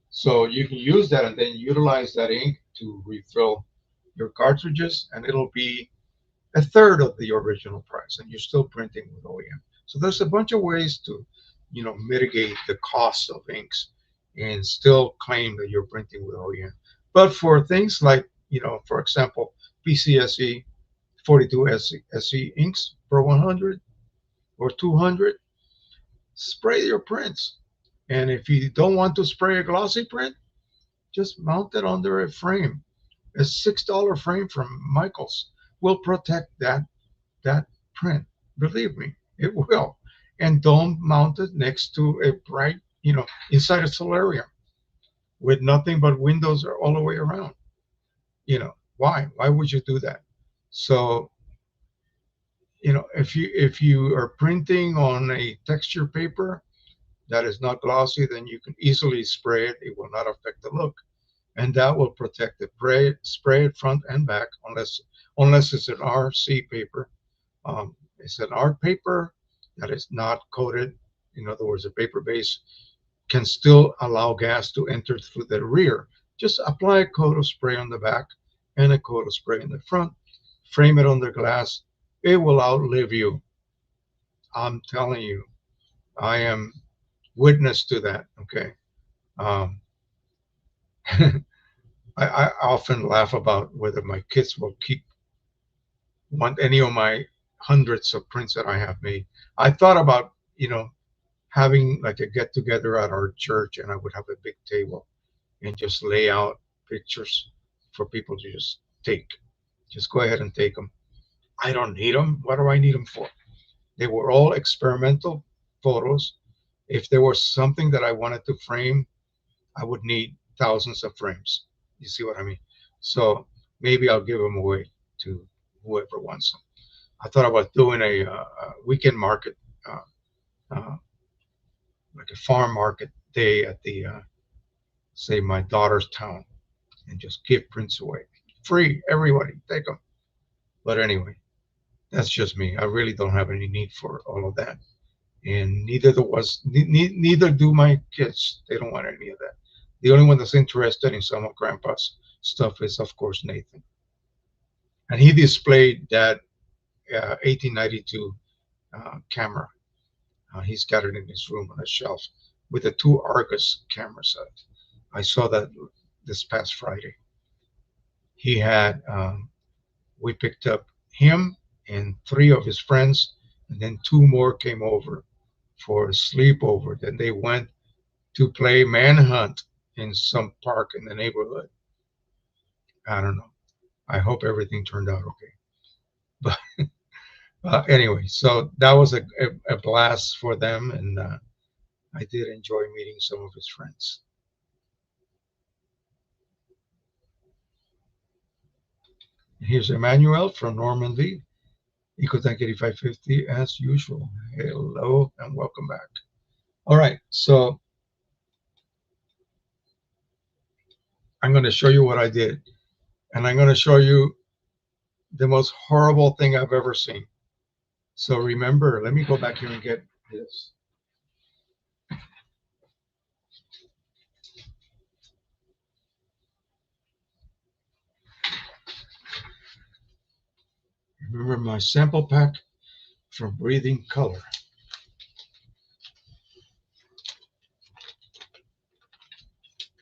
So you can use that and then utilize that ink to refill your cartridges, and it'll be a third of the original price, and you're still printing with OEM. So there's a bunch of ways to, mitigate the cost of inks and still claim that you're printing with OEM. But for things like, for example, PCSE 42 SE inks per 100 or 200, spray your prints. And if you don't want to spray a glossy print, just mount it under a frame. A $6 frame from Michaels will protect that print. Believe me, it will. And don't mount it next to a bright, inside a solarium with nothing but windows all the way around. Why? Why would you do that? So, if you are printing on a texture paper that is not glossy, then you can easily spray it. It will not affect the look, and that will protect the spray it front and back, unless it's an RC paper. It's an art paper that is not coated. In other words, the paper base can still allow gas to enter through the rear. Just apply a coat of spray on the back and a coat of spray in the front. Frame it on the glass. It will outlive you. I'm telling you. I am witness to that. Okay. Um, I often laugh about whether my kids will want any of my hundreds of prints that I have made. I thought about, having like a get together at our church, and I would have a big table and just lay out pictures for people to just take. Just go ahead and take them. I don't need them. What do I need them for? They were all experimental photos. If there was something that I wanted to frame, I would need thousands of frames. You see what I mean? So maybe I'll give them away to whoever wants them. I thought about doing a weekend market, uh, uh, like a farm market day at the, say, my daughter's town, and just give prints away. Free, everybody, take them. But anyway, that's just me. I really don't have any need for all of that. And neither do my kids. They don't want any of that. The only one that's interested in some of Grandpa's stuff is, of course, Nathan. And he displayed that 1892 camera. He's got it in his room on a shelf with the two Argus cameras. I saw that this past Friday. He had, we picked up him and three of his friends, and then two more came over for a sleepover. Then they went to play manhunt in some park in the neighborhood. I don't know. I hope everything turned out okay. But anyway, so that was a blast for them, and I did enjoy meeting some of his friends. Here's Emmanuel from Normandy, EcoTank 8550 as usual. Hello and welcome back. All right, so I'm going to show you what I did, and I'm going to show you the most horrible thing I've ever seen. So remember, let me go back here and get this. Remember my sample pack from Breathing Color.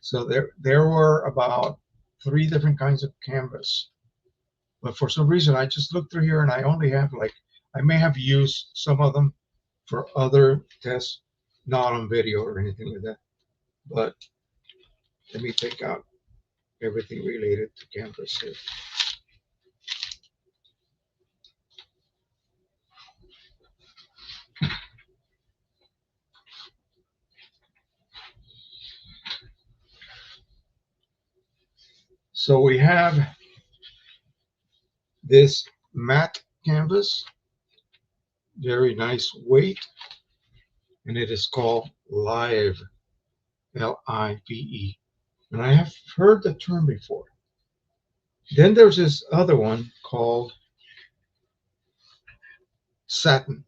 So there were about 3 different kinds of canvas. But for some reason, I just looked through here and I only have I may have used some of them for other tests, not on video or anything like that. But let me take out everything related to canvas here. So we have this matte canvas, very nice weight, and it is called Live, Live. And I have heard the term before. Then there's this other one called Satin,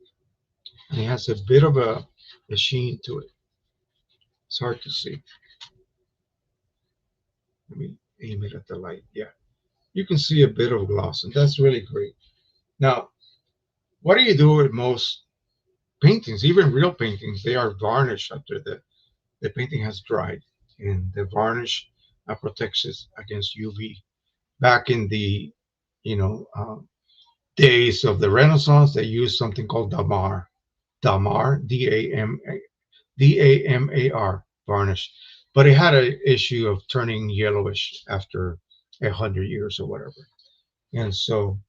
and it has a bit of a sheen to it. It's hard to see. Let me aim it at the light. Yeah, you can see a bit of gloss, and that's really great. Now, what do you do with most paintings, even real paintings? They are varnished after the painting has dried, and the varnish protects it against UV. Back in the you know days of the Renaissance, they used something called damar, DAMAR varnish, but it had an issue of turning yellowish after 100 years or whatever, and so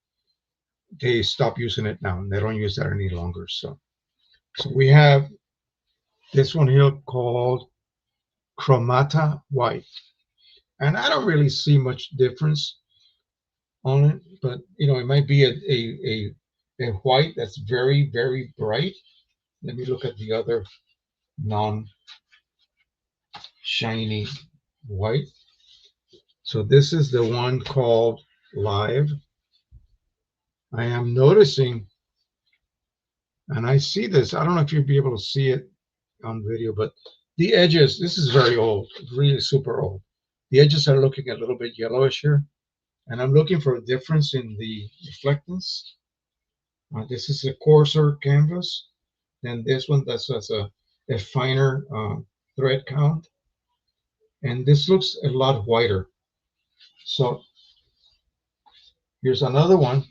they stopped using it now. They don't use that any longer. So we have this one here called Chromata White, and I don't really see much difference on it, but it might be a white that's very, very bright. Let me look at the other non-shiny white. So this is the one called Live. I am noticing, and I see this, I don't know if you'll be able to see it on video, but the edges, this is very old, really super old. The edges are looking a little bit yellowish here, and I'm looking for a difference in the reflectance. This is a coarser canvas than this one. That's a finer thread count, and this looks a lot whiter. So here's another one.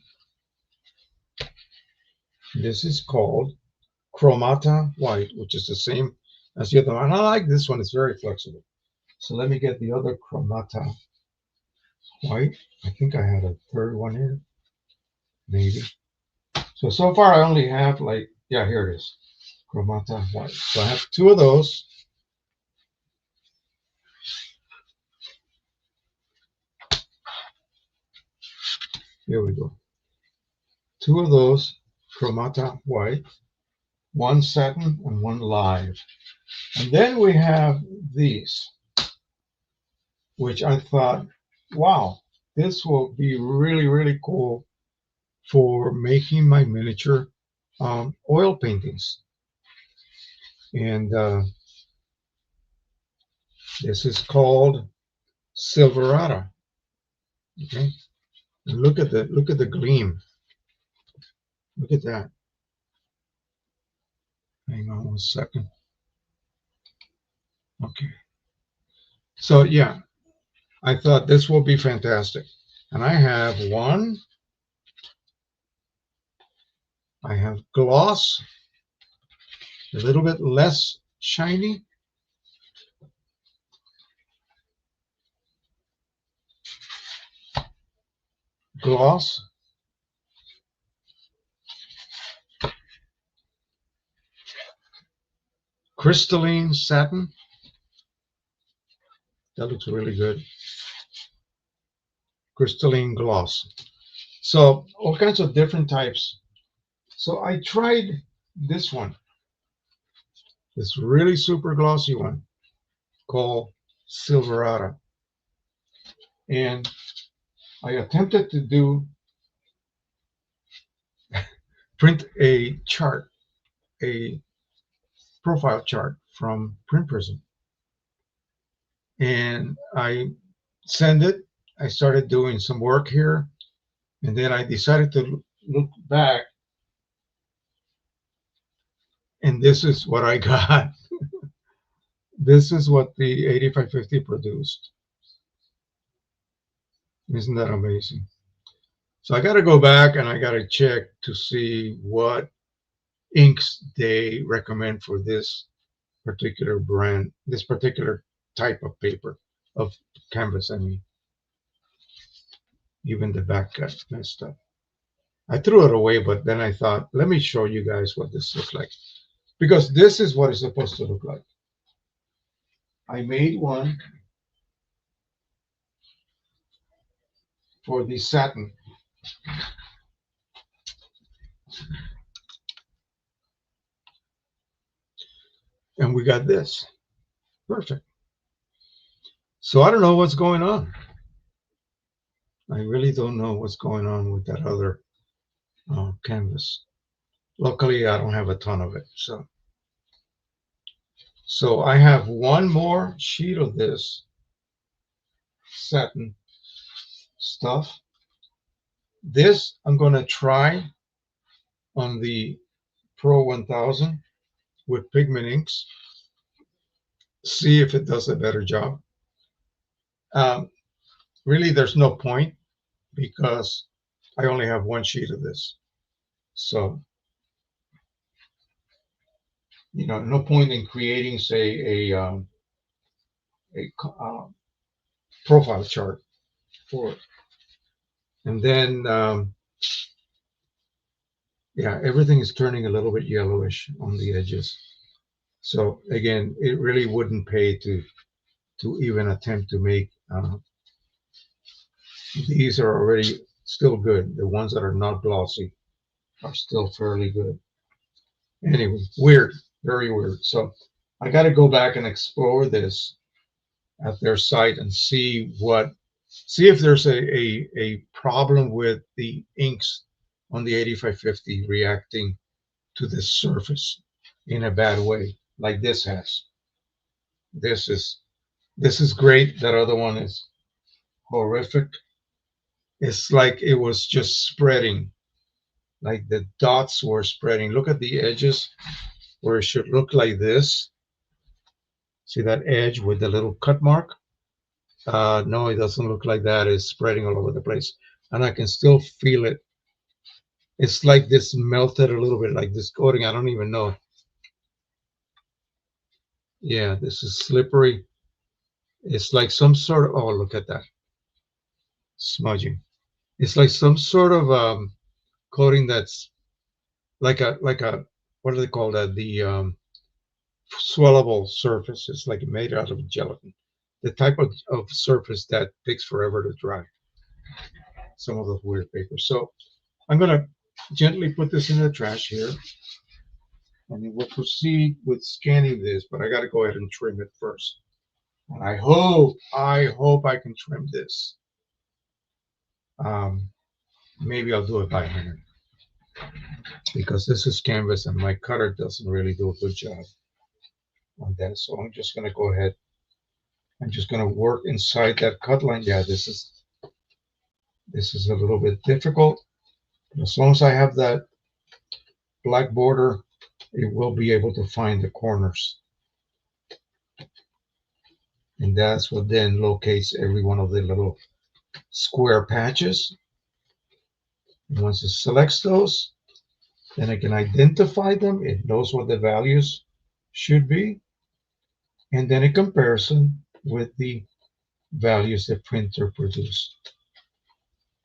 This is called Chromata White, which is the same as the other one. I like this one. It's very flexible. So let me get the other Chromata White. I think I had a third one here, maybe. So far I only have yeah, here it is, Chromata White. So I have two of those. Here we go. Two of those Chromata White, one satin and one live. And then we have these, which I thought, wow, this will be really, really cool for making my miniature oil paintings. And this is called Silverata. Okay, and look at the gleam. Look at that. Hang on one second. Okay. So yeah, I thought this will be fantastic. And I have one. I have gloss, a little bit less shiny. Gloss. Crystalline satin. That looks really good. Crystalline gloss. So all kinds of different types. So I tried this one, this really super glossy one called Silverata. And I attempted to print a chart, a profile chart from Print Prism. And I sent it. I started doing some work here. And then I decided to look back. And this is what I got. This is what the 8550 produced. Isn't that amazing? So I got to go back and I got to check to see what inks they recommend for this particular brand, this particular type of paper, of canvas. I mean, even the back got messed up. I threw it away, but then I thought, let me show you guys what this looks like, because this is what it's supposed to look like. I made one for the satin. And we got this. Perfect. So I don't know what's going on. I really don't know what's going on with that other canvas. Luckily, I don't have a ton of it. So I have one more sheet of this satin stuff. This I'm going to try on the Pro 1000 with pigment inks, see if it does a better job. Um, Really, there's no point because I only have one sheet of this. So, no point in creating, say, a profile chart for it. And then, yeah, everything is turning a little bit yellowish on the edges. So again, it really wouldn't pay to even attempt to make these are already still good. The ones that are not glossy are still fairly good. Anyway, weird, very weird. So I got to go back and explore this at their site and see if there's a problem with the inks on the 8550 reacting to the surface in a bad way, like this has. This is this is great. That other one is horrific. It's like it was just spreading, like the dots were spreading. Look at the edges where it should look like this. See that edge with the little cut mark? No, it doesn't look like that. It's spreading all over the place. And I can still feel it. It's like this melted a little bit, like this coating. I don't even know. Yeah, this is slippery. It's like some sort of, oh, look at that. Smudging. It's like some sort of coating that's like a what do they call that? The swellable surface. It's like made out of gelatin. The type of surface that takes forever to dry. Some of those weird papers. So I'm gonna gently put this in the trash here, and then we'll proceed with scanning this. But I got to go ahead and trim it first. And I hope I can trim this. Um, Maybe I'll do it by hand because this is canvas and my cutter doesn't really do a good job on that. So I'm just gonna go ahead. I'm just gonna work inside that cut line. Yeah, this is a little bit difficult. But as long as I have that black border, it will be able to find the corners. And that's what then locates every one of the little square patches. And once it selects those, then I can identify them. It knows what the values should be. And then a comparison with the values the printer produced.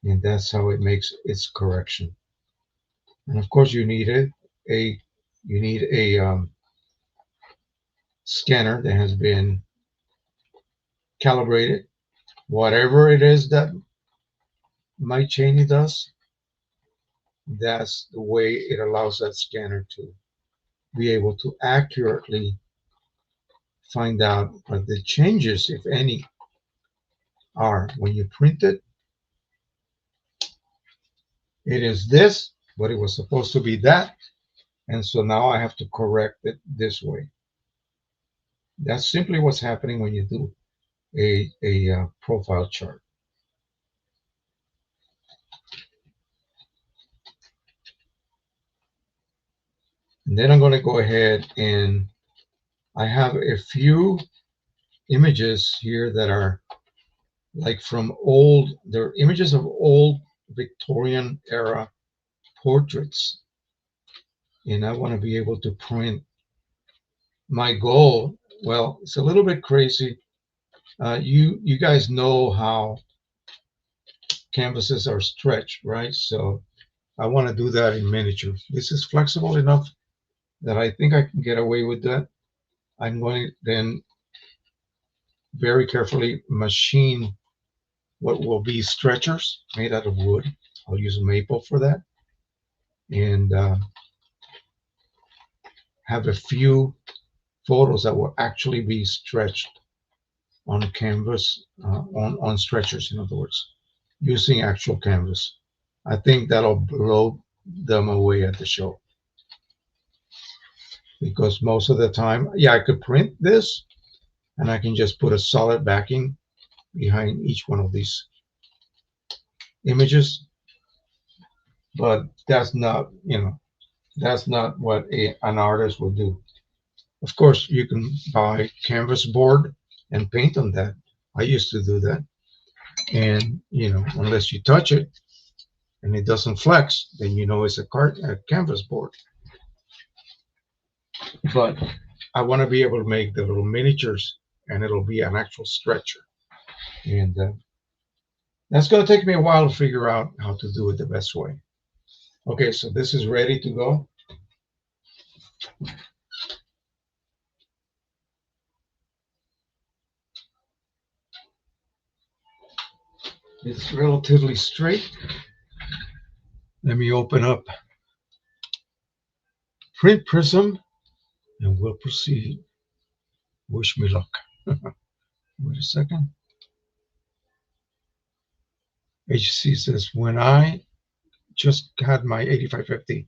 And that's how it makes its correction. And of course, a you need a scanner that has been calibrated. Whatever it is that my Cheney does, that's the way it allows that scanner to be able to accurately find out what the changes, if any, are. When you print it, it is this, but it was supposed to be that. And so now I have to correct it this way. That's simply what's happening when you do a profile chart. And then I'm going to go ahead and I have a few images here that are like from they're images of old Victorian era portraits. And I want to be able to print my goal. Well, it's a little bit crazy. You guys know how canvases are stretched, right? So I want to do that in miniature. This is flexible enough that I think I can get away with that. I'm going to then very carefully machine what will be stretchers made out of wood. I'll use maple for that, and have a few photos that will actually be stretched on canvas, on stretchers, in other words, using actual canvas. I think that'll blow them away at the show. because most of the time, yeah, I could print this and I can just put a solid backing behind each one of these images, but that's not, that's not what an artist will do. Of course, you can buy canvas board and paint on that. I used to do that. And, unless you touch it and it doesn't flex, then you know it's a canvas board. But I want to be able to make the little miniatures and it'll be an actual stretcher. And that's going to take me a while to figure out how to do it the best way. Okay, so this is ready to go. It's relatively straight. Let me open up Print Prism and we'll proceed. Wish me luck. Wait a second. HC says, when I just had my 8550,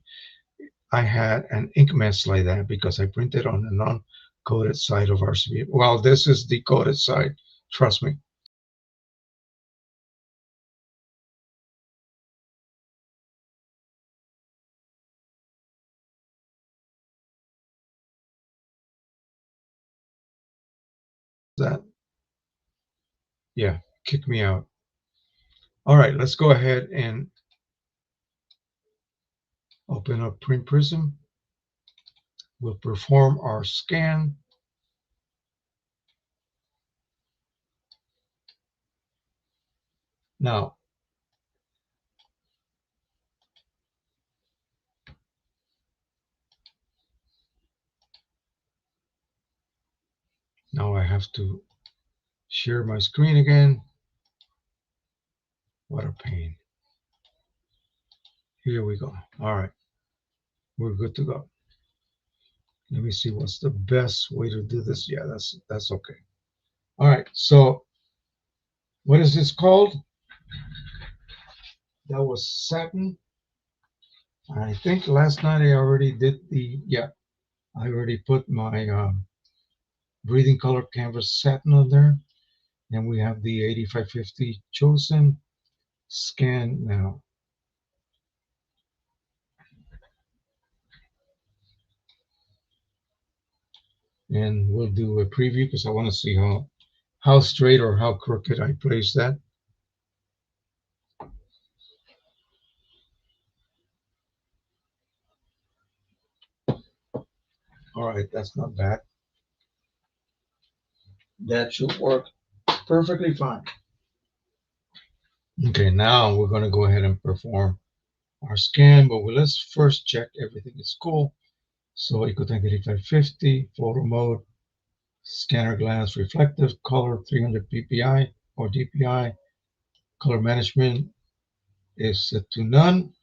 I had an ink mess like that because I printed on a non-coded side of RCB. Well, this is the coded side. Trust me. That, yeah, kick me out. All right, let's go ahead and open up Print Prism. We'll perform our scan. Now, I have to share my screen again. What a pain. Here we go. All right, we're good to go. Let me see what's the best way to do this. Yeah, that's okay. All right, so what is this called? That was satin. I think last night I already did I already put my breathing color canvas satin on there. And we have the 8550 chosen. Scan now. And we'll do a preview because I want to see how straight or how crooked I place that. All right, that's not bad. That should work perfectly fine. Okay, now we're going to go ahead and perform our scan, but let's first check everything is cool. So EcoTank 8550, photo mode, scanner glance, reflective, color 300 ppi or dpi, color management is set to none,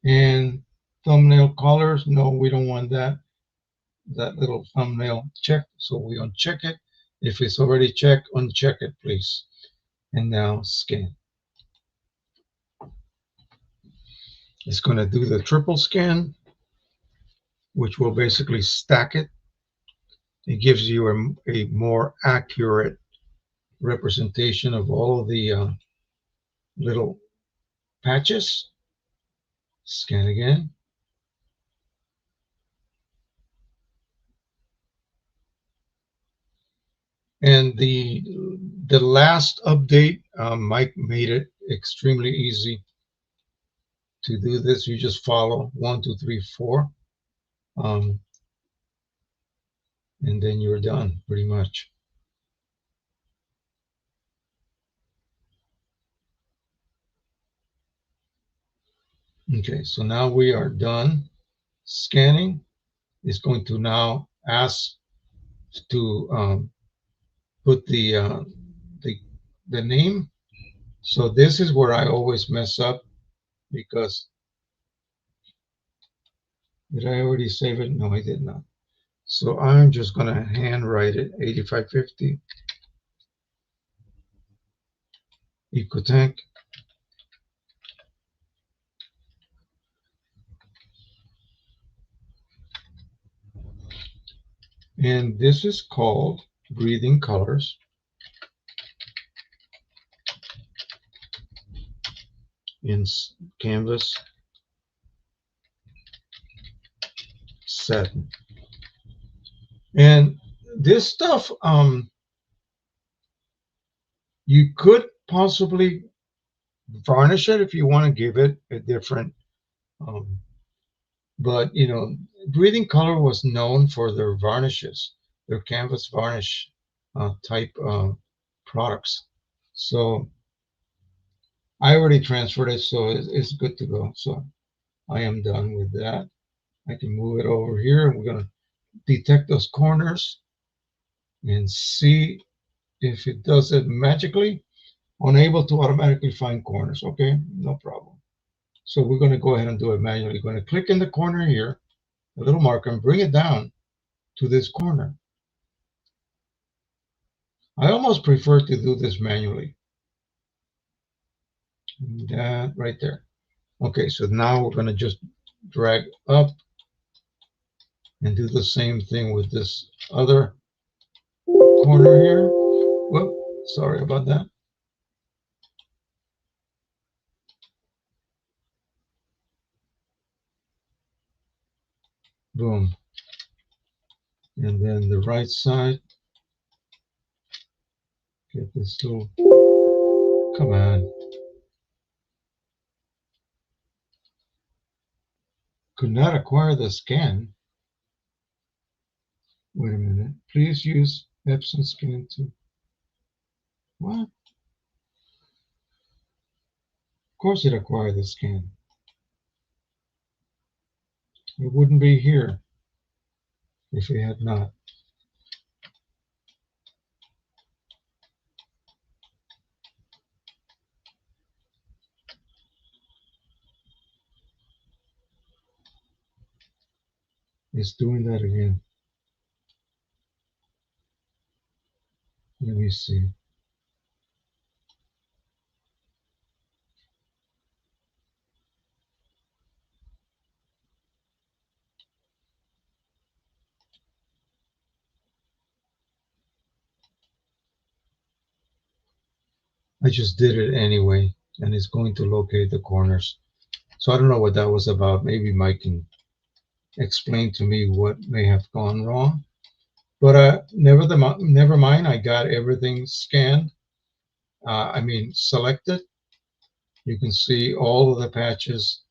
and thumbnail colors, no, we don't want that little thumbnail checked, so we uncheck it. If it's already checked, uncheck it, please. And now scan. It's going to do the triple scan, which will basically stack it. It gives you a more accurate representation of all of the little patches. Scan again. And the last update, Mike made it extremely easy to do this. You just follow 1, 2, 3, 4, and then you're done pretty much. Okay, so now we are done scanning. It's going to now ask to put the the name. So this is where I always mess up because did I already save it? No, I did not. So I'm just gonna handwrite it 8550 EcoTank. And this is called Breathing Colors in Canvas Satin. And this stuff, you could possibly varnish it if you want to give it a different, um, but Breathing Color was known for their varnishes, their canvas varnish type products. So I already transferred it, so it's good to go. So I am done with that. I can move it over here, and we're going to detect those corners and see if it does it magically. Unable to automatically find corners. Okay, no problem. So we're going to go ahead and do it manually. We're going to click in the corner here, a little marker, and bring it down to this corner. I almost prefer to do this manually. That right there. Okay, so now we're going to just drag up and do the same thing with this other corner here. Whoop, sorry about that. Boom. And then the right side. Get this little, come on. Could not acquire the scan. Wait a minute. Please use Epson scan to, what? Of course it acquired the scan. It wouldn't be here if it had not. It's doing that again. Let me see. I just did it anyway, and it's going to locate the corners. So I don't know what that was about. Maybe Mike can explain to me what may have gone wrong. But never mind. I got everything scanned. I mean, selected. You can see all of the patches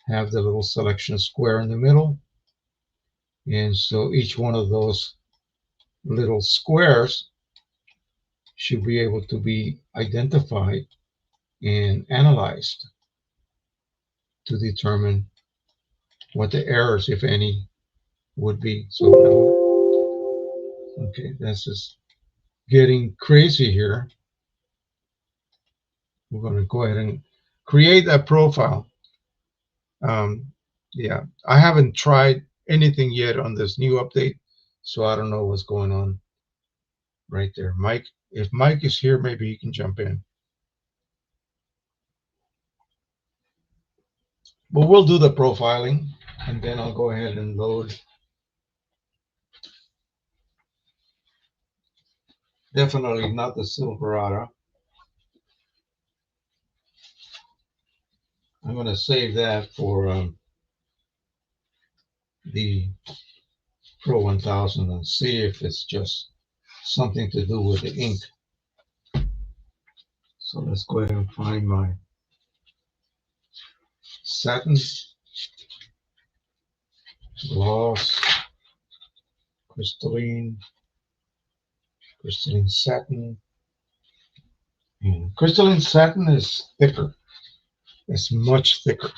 have the little selection square in the middle. And so each one of those little squares should be able to be identified and analyzed to determine what the errors, if any, would be. So now, okay, this is getting crazy here. We're going to go ahead and create a profile. Yeah, I haven't tried anything yet on this new update, so I don't know what's going on right there. Mike, if Mike is here, maybe he can jump in. But we'll do the profiling, and then I'll go ahead and load. Definitely not the Silverado. I'm going to save that for the Pro 1000 and see if it's just something to do with the ink. So let's go ahead and find my satin, gloss, crystalline, crystalline satin. And crystalline satin is thicker. It's much thicker.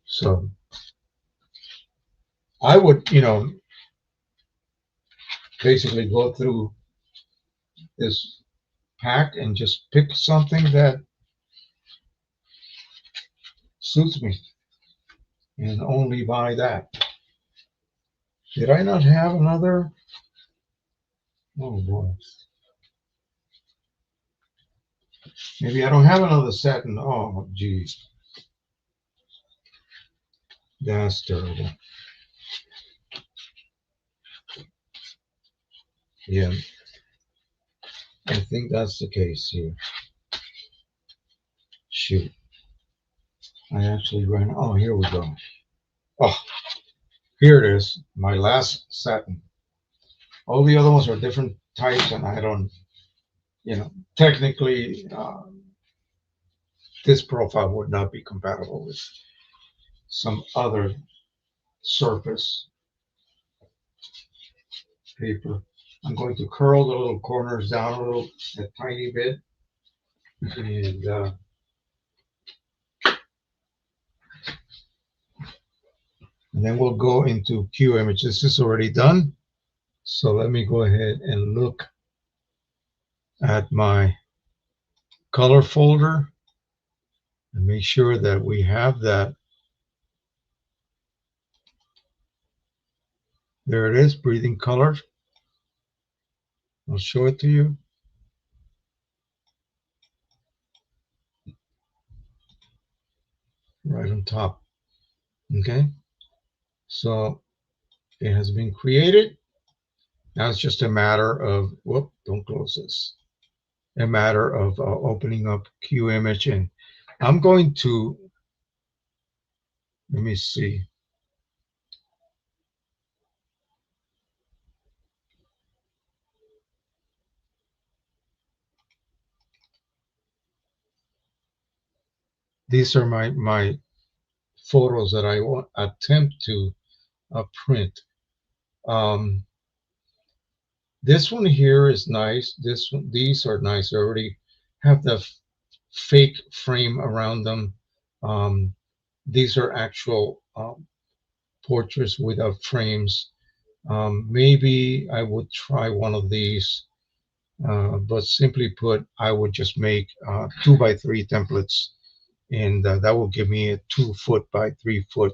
So I would, basically go through this pack and just pick something that suits me and only buy that. Did I not have another? Oh boy. Maybe I don't have another satin. Oh, geez. That's terrible. Yeah, I think that's the case here. Shoot, I actually ran. Oh, here we go. Oh, here it is. My last satin. All the other ones are different types, and I don't, technically, this profile would not be compatible with some other surface paper. I'm going to curl the little corners down a tiny bit, and then we'll go into Q image. This is already done. So let me go ahead and look at my color folder and make sure that we have that. There it is, breathing color. I'll show it to you right on top. Okay, so it has been created. Now it's just a matter of, whoop, don't close this. A matter of opening up Q image, and I'm going to, let me see. These are my photos that I want attempt to print. Um, this one here is nice. This one, these are nice. I already have the fake frame around them. Um, these are actual portraits without frames. Maybe I would try one of these, but simply put, I would just make 2x3 templates, and that will give me a 2 foot by 3 foot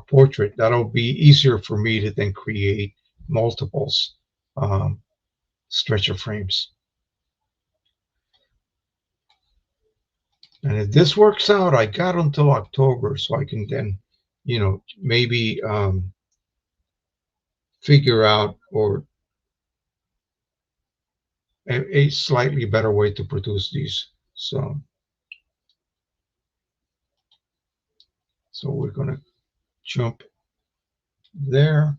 portrait. That'll be easier for me to then create multiples um, stretcher frames. And if this works out, I got until October, so I can then, maybe figure out or a slightly better way to produce these. So we're gonna jump there.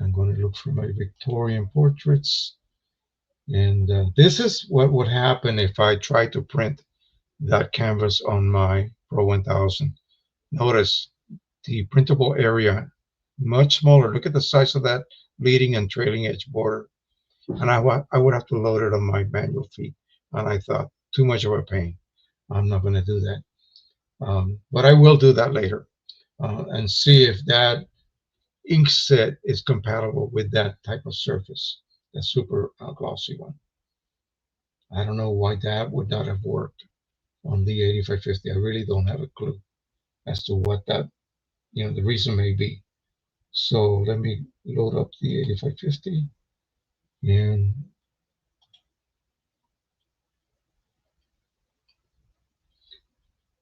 I'm going to look for my Victorian portraits. And this is what would happen if I try to print that canvas on my Pro 1000. Notice the printable area much smaller. Look at the size of that leading and trailing edge border. And I would have to load it on my manual feed. And I thought, too much of a pain. I'm not going to do that. But I will do that later and see if that ink set is compatible with that type of surface, the super glossy one. I don't know why that would not have worked on the 8550. I really don't have a clue as to what that, the reason may be. So let me load up the 8550 and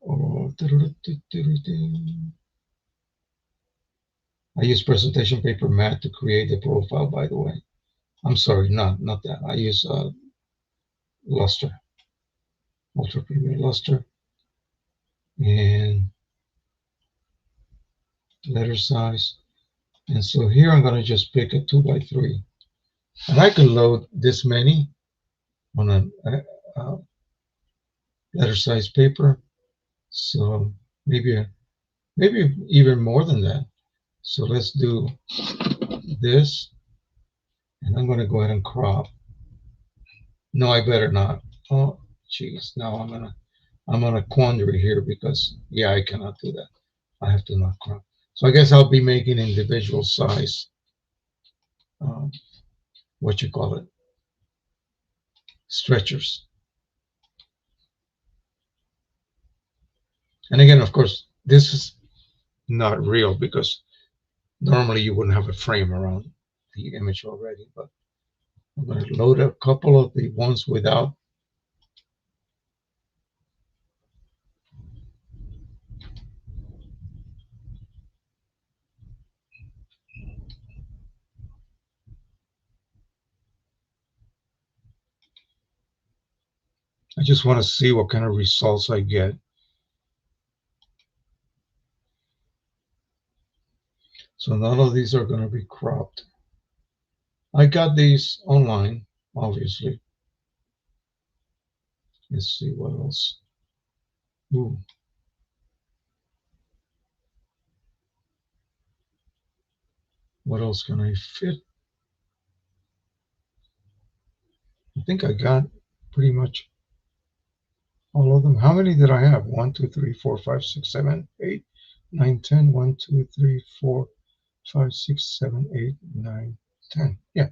oh, I use presentation paper matte to create the profile, by the way. I'm sorry, not that. I use luster, ultra premium luster, and letter size. And so here I'm going to just pick a 2x3. And I can load this many on a letter size paper. So maybe even more than that. So let's do this. And I'm going to go ahead and crop. No, I better not. Oh, geez. Now I'm on a quandary here because, yeah, I cannot do that. I have to not crop. So I guess I'll be making individual size, um, what you call it, stretchers. And again, of course, this is not real because normally you wouldn't have a frame around the image already. But I'm going to load a couple of the ones without. I just want to see what kind of results I get. So none of these are going to be cropped. I got these online, obviously. Let's see what else. Ooh, what else can I fit? I think I got pretty much all of them. How many did I have? 1, 2, 3, 4, 5, 6, 7, 8, 9, 10. 1, 2, 3, 4, 5, 6, 7, 8, 9, 10. Yeah,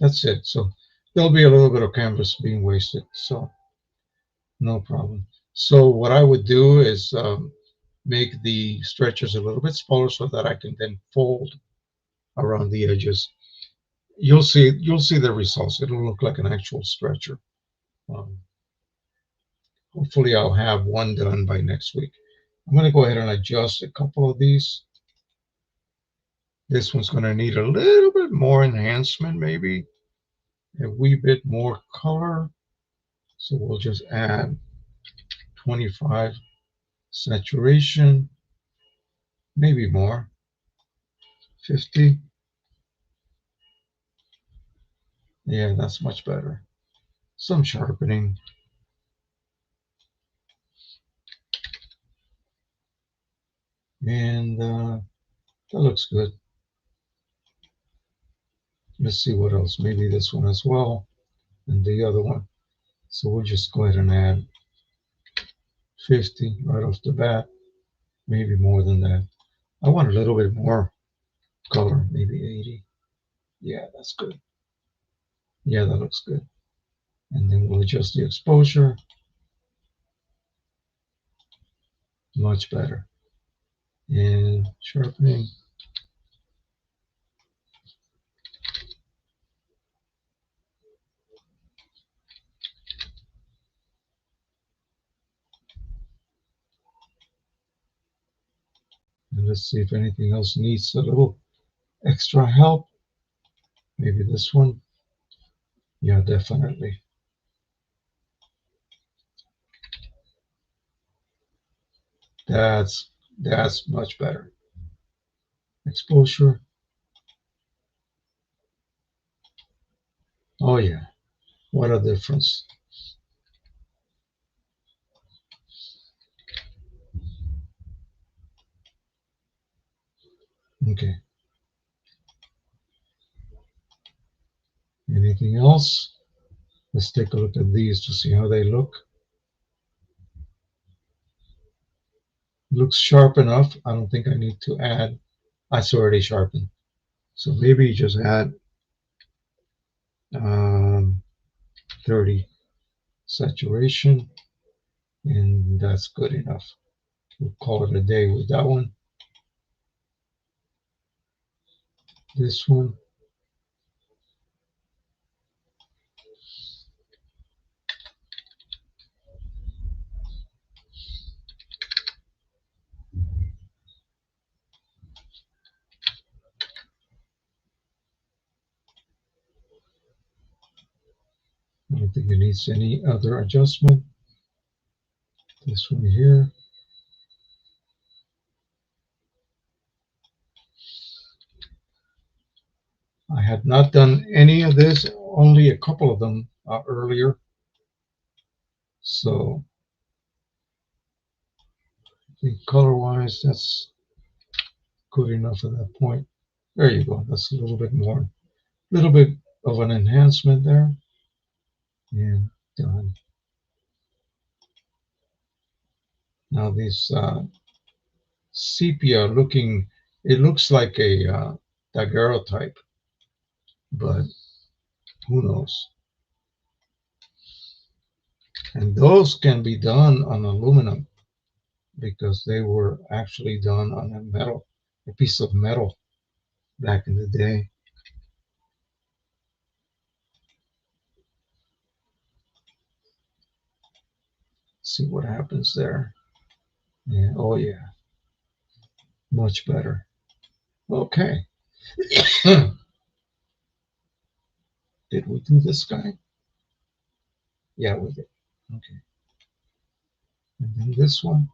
that's it. So there'll be a little bit of canvas being wasted. So no problem. So what I would do is make the stretchers a little bit smaller so that I can then fold around the edges. You'll see the results. It'll look like an actual stretcher. Um, Hopefully I'll have one done by next week. I'm going to go ahead and adjust a couple of these. This one's going to need a little bit more enhancement, maybe a wee bit more color. So we'll just add 25 saturation, maybe more, 50. Yeah, that's much better. Some sharpening. And that looks good. Let's see what else. Maybe this one as well. And the other one. So we'll just go ahead and add 50 right off the bat. Maybe more than that. I want a little bit more color, maybe 80. Yeah, that's good. Yeah, that looks good. And then we'll adjust the exposure. Much better. And sharpening. And let's see if anything else needs a little extra help. Maybe this one. Yeah, definitely. That's that's much better. Exposure. Oh yeah. What a difference. Okay. Anything else? Let's take a look at these to see how they look. Looks sharp enough. I don't think I need to add. It's already sharpened. So maybe just add um, 30 saturation, and that's good enough. We'll call it a day with that one. This one, I don't think it needs any other adjustment. This one here, I had not done any of this, only a couple of them earlier. So I think color-wise, that's good enough at that point. There you go. That's a little bit more, a little bit of an enhancement there. And done. Now this sepia looking, it looks like a daguerreotype, but who knows? And those can be done on aluminum because they were actually done on a metal, a piece of metal back in the day. See what happens there. Yeah, oh yeah, much better. Okay. Did we do this guy? Yeah, we did. Okay. And then this one.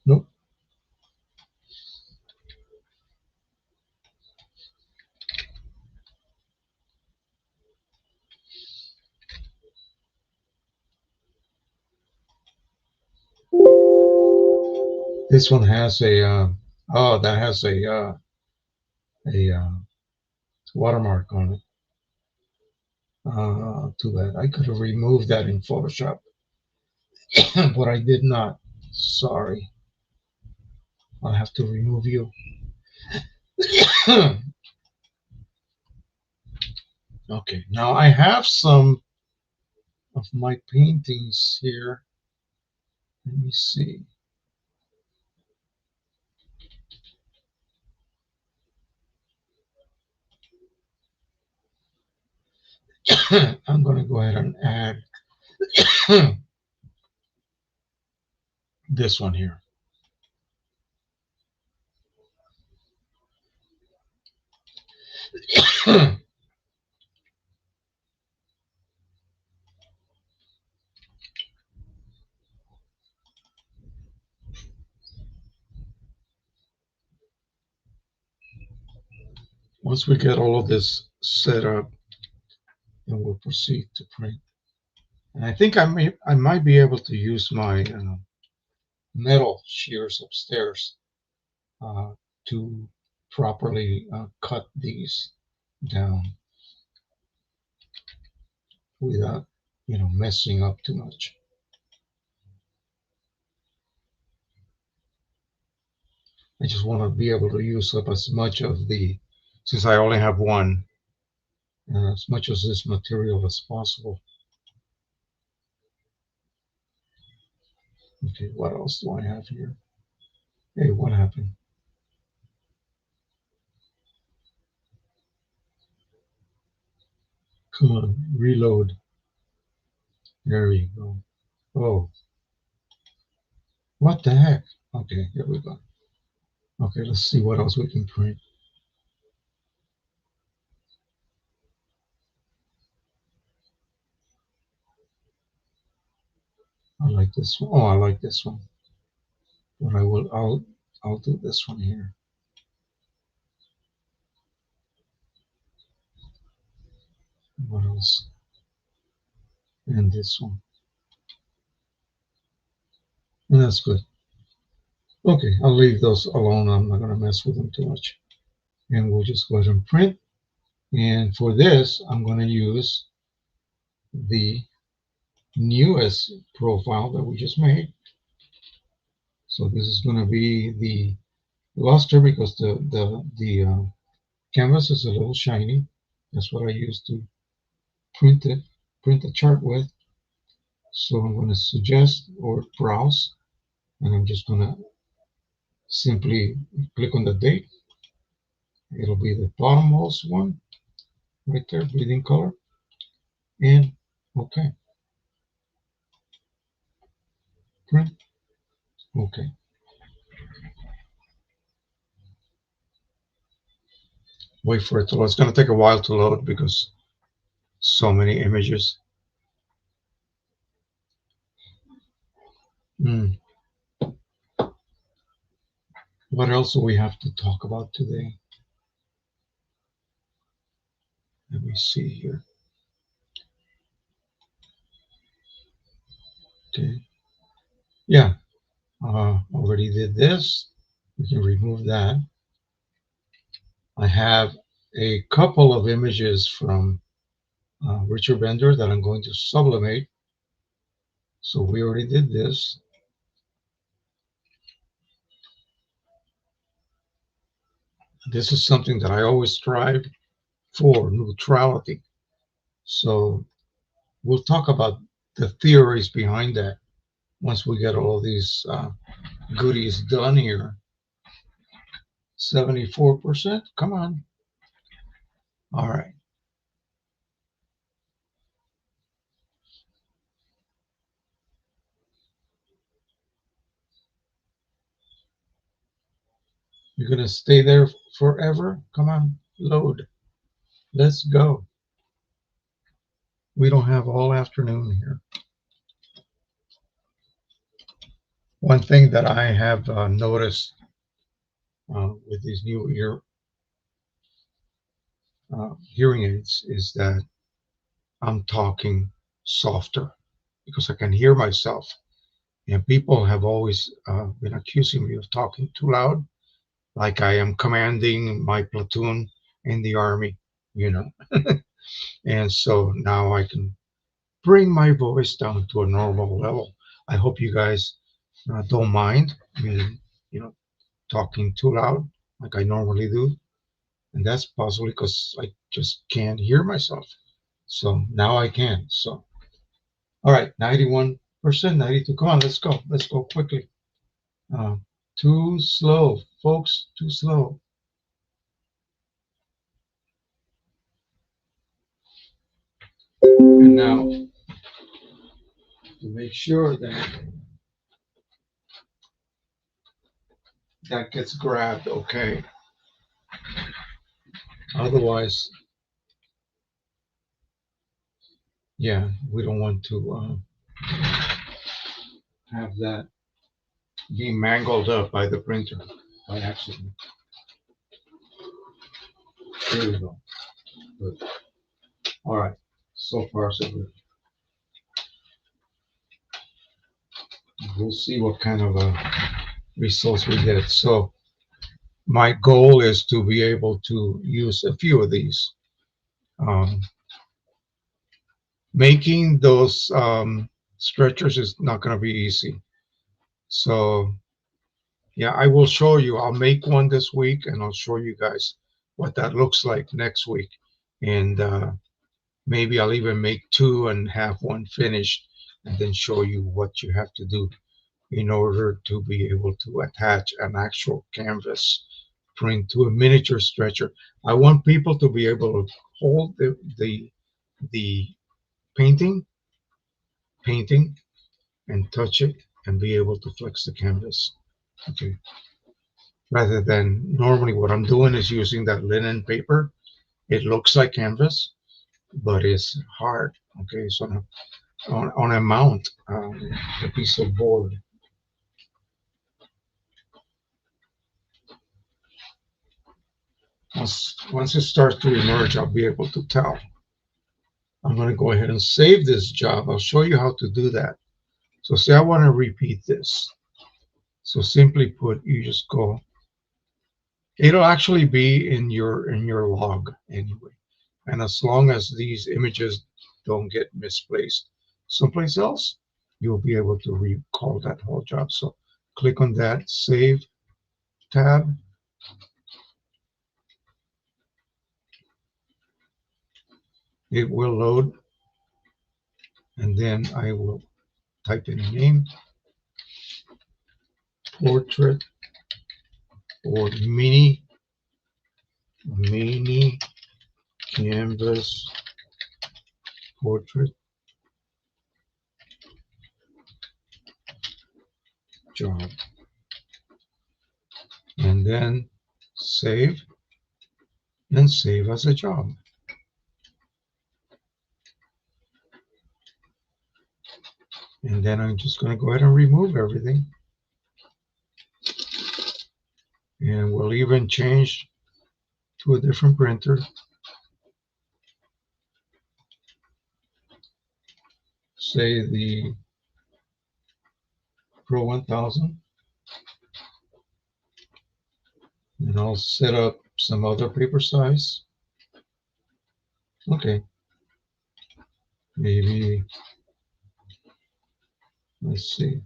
Nope. This one has a, oh, that has a watermark on it. Too bad. I could have removed that in Photoshop, but I did not. Sorry. I'll have to remove you. Okay, now I have some of my paintings here. Let me see. I'm going to go ahead and add this one here. Once we get all of this set up, then we'll proceed to print. And I think I might be able to use my metal shears upstairs uh, to properly cut these down without, messing up too much. I just want to be able to use up as much of since I only have one, as much of this material as possible. Okay, what else do I have here? Hey, what happened? Come on, reload. There you go. Oh, what the heck? Okay, here we go. Okay, let's see what else we can print. I like this one. Oh, I like this one. But I'll do this one here. What else? And this one. And that's good. Okay, I'll leave those alone. I'm not gonna mess with them too much. And we'll just go ahead and print. And for this, I'm gonna use the newest profile that we just made. So this is gonna be the luster because the canvas is a little shiny. That's what I use to print it, print the chart with. So I'm going to suggest or browse, and I'm just going to simply click on the date. It'll be the bottommost one right there, bleeding color, and okay, print, okay. Wait for it to load. It's going to take a while to load because so many images. Mm. What else do we have to talk about today? Let me see here. Okay. Yeah, already did this. We can remove that. I have a couple of images from Richard Bender that I'm going to sublimate. So we already did this. This is something that I always strive for, neutrality. So we'll talk about the theories behind that once we get all these goodies done here. 74%, come on. All right. You're going to stay there forever? Come on, load. Let's go. We don't have all afternoon here. One thing that I have noticed with these new hearing aids is that I'm talking softer because I can hear myself. And people have always been accusing me of talking too loud, like I am commanding my platoon in the army, you know. And so now I can bring my voice down to a normal level. I hope you guys don't mind me, you know, talking too loud like I normally do. And that's possibly because I just can't hear myself. So now I can. So, all right, 91%, 92. Come on, let's go. Let's go quickly. Uh, Too slow, folks, too slow. And now, to make sure that that gets grabbed, okay. Otherwise, yeah, we don't want to have that being mangled up by the printer by accident. There we go. Good. All right. So far, so good. We'll see what kind of results we get. So my goal is to be able to use a few of these. Um, Making those stretchers is not going to be easy. So yeah, I will show you. I'll make one this week, and I'll show you guys what that looks like next week. And maybe I'll even make two and have one finished, and then show you what you have to do in order to be able to attach an actual canvas print to a miniature stretcher. I want people to be able to hold the painting, painting, and touch it and be able to flex the canvas. Okay. Rather than normally what I'm doing is using that linen paper. It looks like canvas, but it's hard. Okay, so on a mount, a piece of board. Once it starts to emerge, I'll be able to tell. I'm going to go ahead and save this job. I'll show you how to do that. So say I want to repeat this. So simply put, you just go. It'll actually be in your log anyway. And as long as these images don't get misplaced someplace else, you'll be able to recall that whole job. So click on that Save tab. It will load, and then I will type in a name, portrait or mini canvas portrait job, and then save and save as a job. And then I'm just going to go ahead and remove everything. And we'll even change to a different printer. Say the Pro 1000. And I'll set up some other paper size. Okay. Maybe, let's see.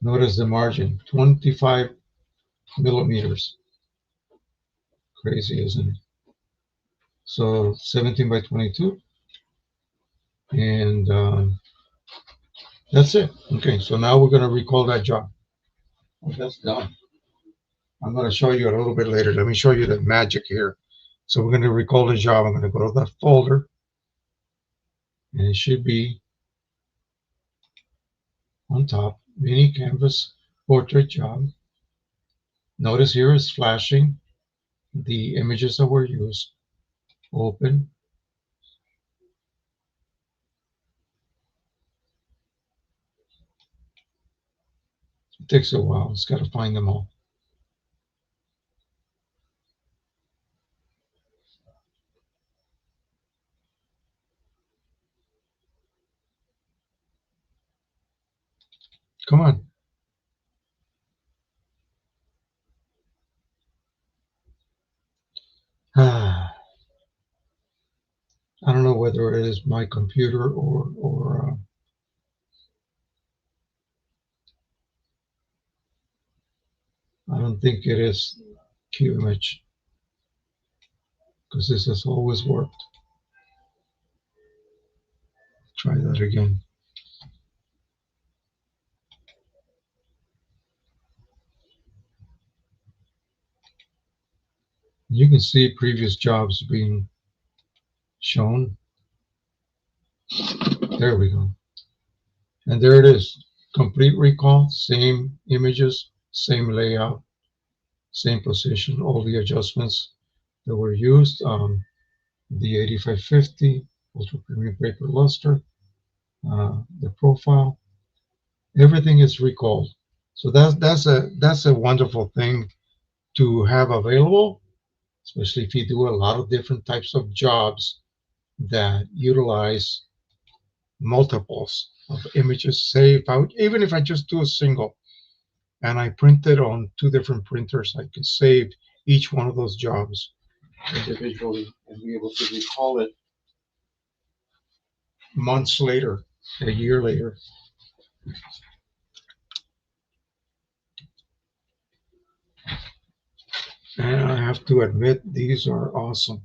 Notice the margin, 25 millimeters. Crazy, isn't it? So 17 by 22. And that's it. Okay, so now we're going to recall that job. Oh, that's done. I'm going to show you a little bit later. Let me show you the magic here. So we're going to recall the job. I'm going to go to that folder. And it should be on top. Mini canvas portrait job. Notice here is flashing the images that were used. Open. takes a while. It's got to find them all. Come on. I don't know whether it is my computer or I don't think it is QMH because this has always worked. Try that again. You can see previous jobs being shown. There we go. And there it is. Complete recall, same images, same layout, same position, all the adjustments that were used. The 8550, ultra premium paper luster, the profile, everything is recalled. So that's a wonderful thing to have available, especially if you do a lot of different types of jobs that utilize multiples of images. Say even if I just do a single and I print it on two different printers, I can save each one of those jobs individually and be able to recall it months later, a year later. And I have to admit, these are awesome.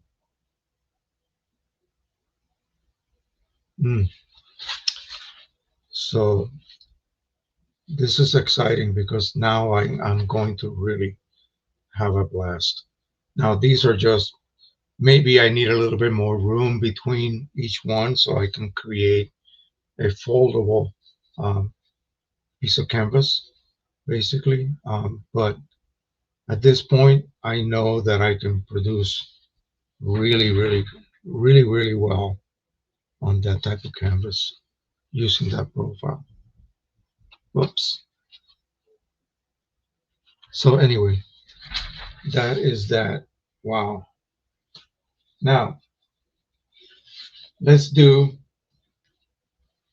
Mm. So this is exciting because now I'm going to really have a blast. Now, these are just maybe I need a little bit more room between each one so I can create a foldable um, piece of canvas, basically. But at this point, I know that I can produce really, really, really, really well on that type of canvas using that profile. Whoops. So anyway, that is that. Wow. Now, let's do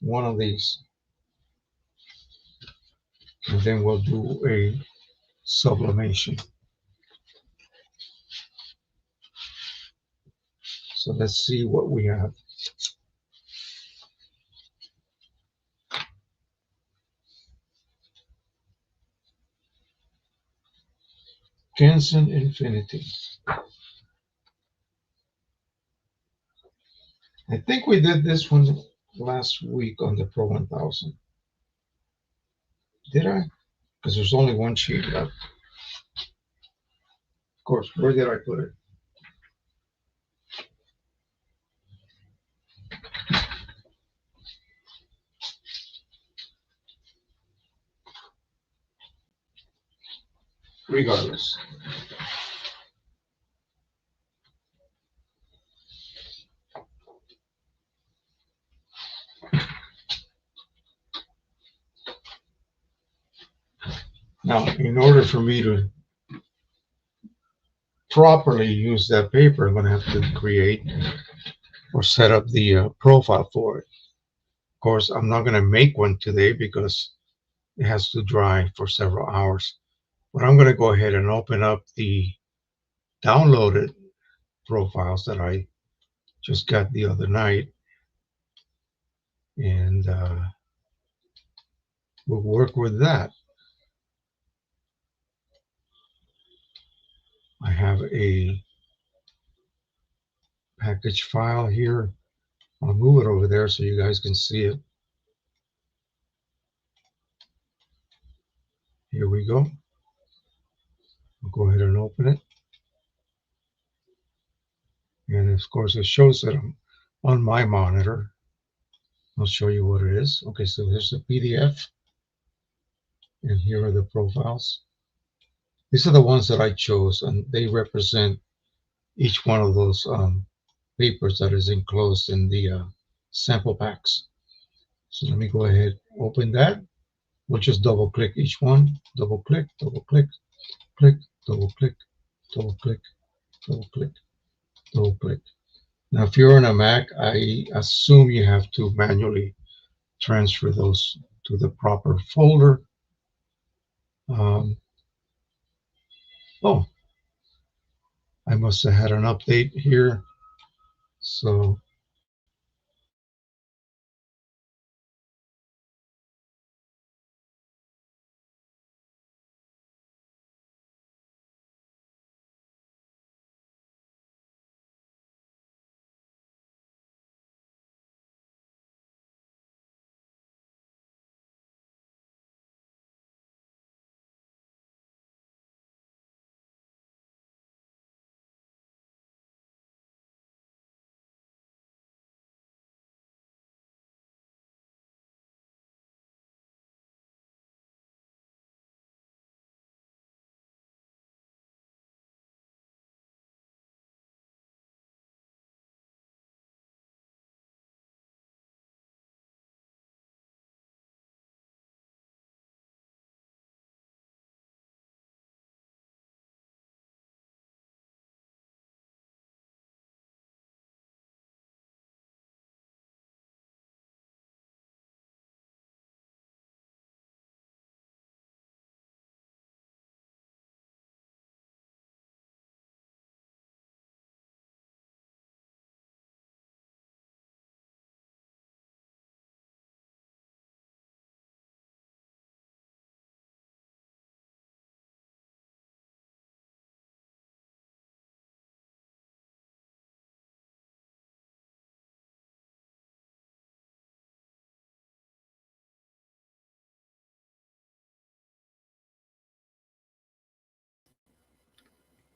one of these, and then we'll do a sublimation. So let's see what we have. Jensen Infinity. I think we did this one last week on the Pro 1000. Did I? Because there's only one sheet left. Of course, where did I put it? Regardless. Now, in order for me to properly use that paper, I'm going to have to create or set up the profile for it. Of course, I'm not going to make one today because it has to dry for several hours. But I'm going to go ahead and open up the downloaded profiles that I just got the other night, and we'll work with that. I have a package file here. I'll move it over there so you guys can see it. Here we go. I'll go ahead and open it. And of course, it shows that I'm on my monitor. I'll show you what it is. Okay, so here's the PDF, and here are the profiles. These are the ones that I chose, and they represent each one of those papers that is enclosed in the sample packs. So let me go ahead, open that. We'll just double click each one. Double click, click, double click, double click, double click, double click. Now, if you're on a Mac, I assume you have to manually transfer those to the proper folder. Um, oh, I must have had an update here. So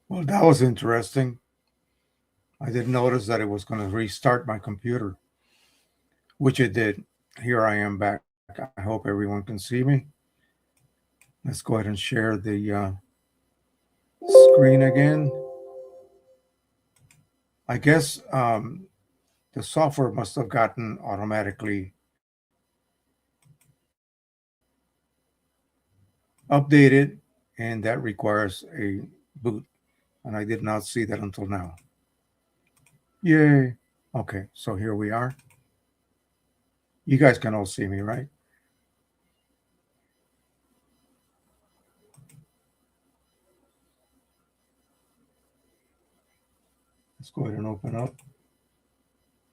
Well, that was interesting. I didn't notice that it was going to restart my computer, which it did. Here I am back. I hope everyone can see me. Let's go ahead and share the screen again. I guess the software must have gotten automatically updated, and that requires a boot. And I did not see that until now. Yay. Okay, so here we are. You guys can all see me, right? Let's go ahead and open up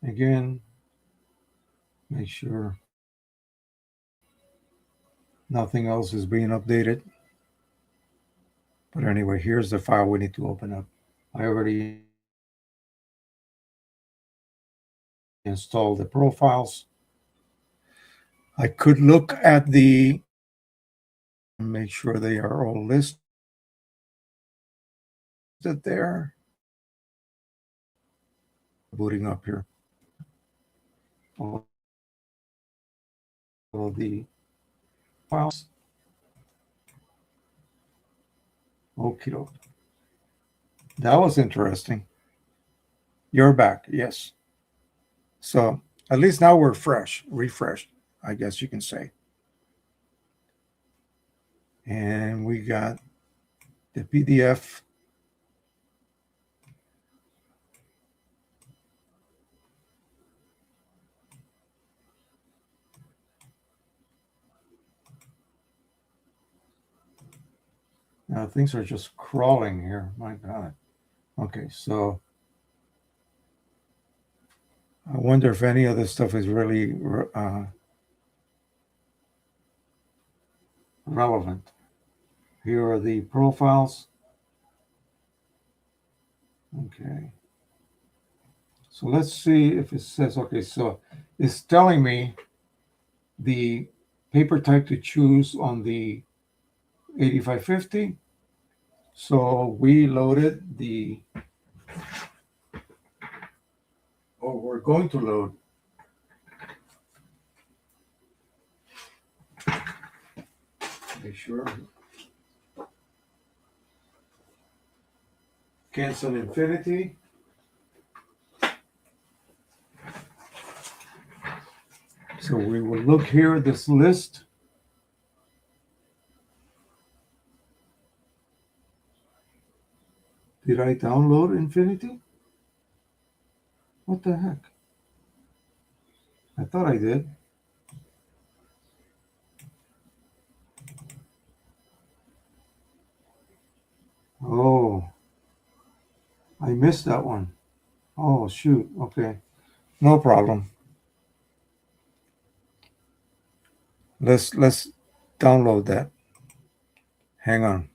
again. Make sure nothing else is being updated. But anyway, here's the file we need to open up. I already installed the profiles. I could look at the and make sure they are all listed there. Booting up here. All of the files. Okay. That was interesting. You're back. Yes. So at least now we're fresh, refreshed, I guess you can say. And we got the PDF. Now things are just crawling here. My God. Okay, so I wonder if any of this stuff is really relevant. Here are the profiles. Okay. So let's see if it says, okay, so it's telling me the paper type to choose on the 8550. So we loaded we're going to load, make sure, cancel infinity. So we will look here at this list Did I download Infinity? What the heck? I thought I did. Oh, I missed that one. Oh, shoot. Okay. No problem. Let's download that. Hang on.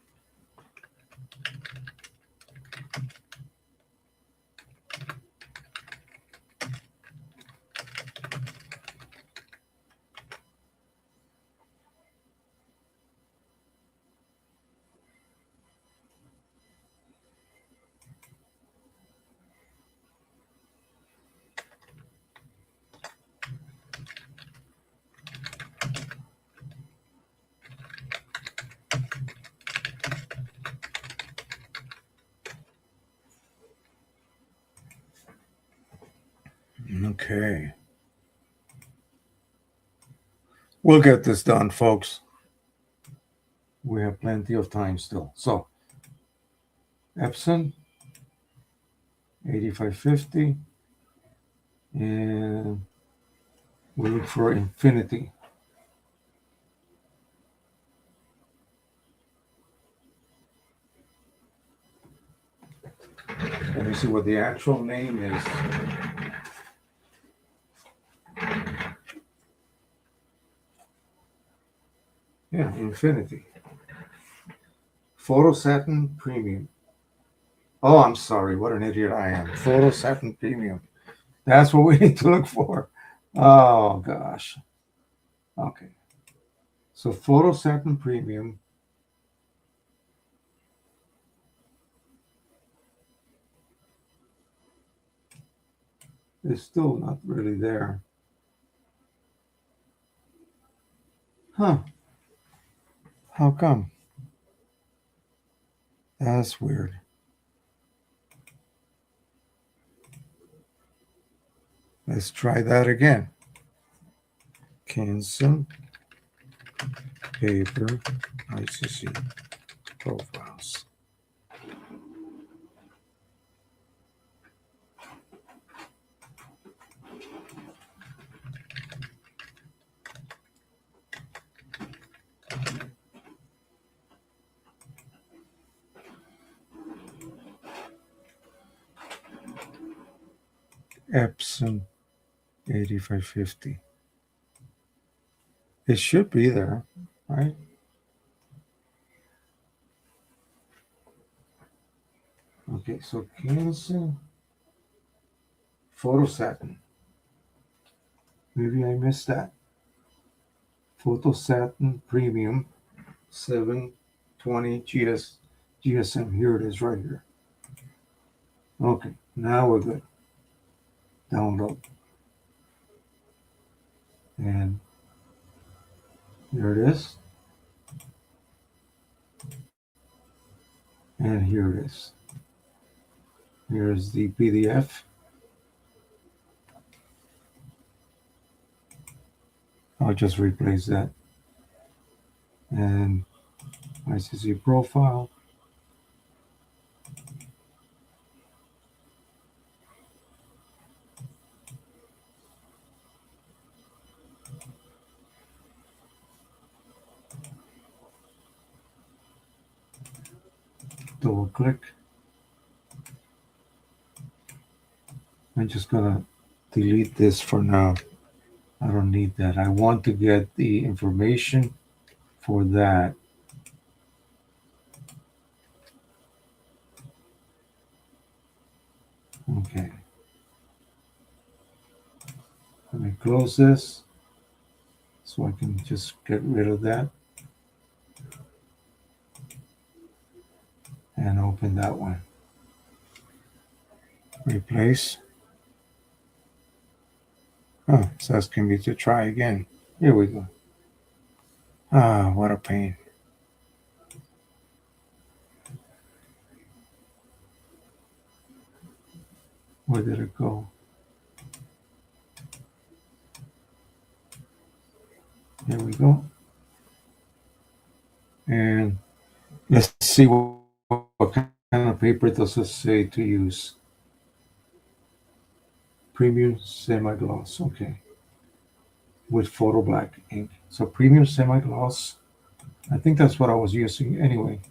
Okay. We'll get this done, folks. We have plenty of time still. So, Epson 8550, and we look for Infinity. Let me see what the actual name is. Yeah, Infinity. Photo Satin Premium. Oh, I'm sorry. What an idiot I am. Photo Satin Premium. That's what we need to look for. Oh, gosh. Okay. So, Photo Satin Premium is still not really there. Huh. How come? That's weird. Let's try that again. Cancel paper ICC profiles. Epson 8550. It should be there, right? Okay, so cancel photo satin. Maybe I missed that. Photo satin premium 720 GSM. Here it is right here. Okay, now we're good. Download. And there it is. And here it is. Here's the PDF. I'll just replace that. And ICC profile. Double click. I'm just gonna delete this for now. I don't need that. I want to get the information for that. Okay. Let me close this so I can just get rid of that and open that one. Replace. Oh, it's asking me to try again. Here we go. Ah, what a pain. Where did it go? Here we go. And let's see what kind of What kind of paper does it say to use? Premium semi-gloss. Okay. With photo black ink. So premium semi-gloss. I think that's what I was using anyway.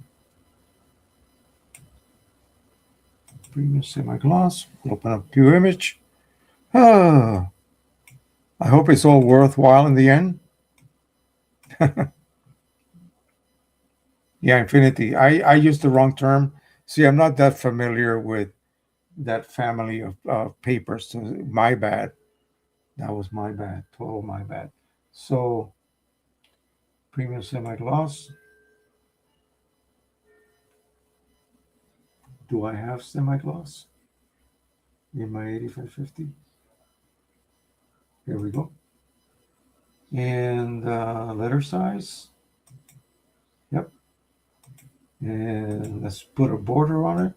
Premium semi-gloss. Open up Pure Image. Ah, I hope it's all worthwhile in the end. Yeah, Infinity. I used the wrong term. See, I'm not that familiar with that family of papers. So my bad. That was my bad. Total my bad. So premium semi-gloss. Do I have semi-gloss in my 8550? Here we go. And letter size. Yep. And let's put a border on it.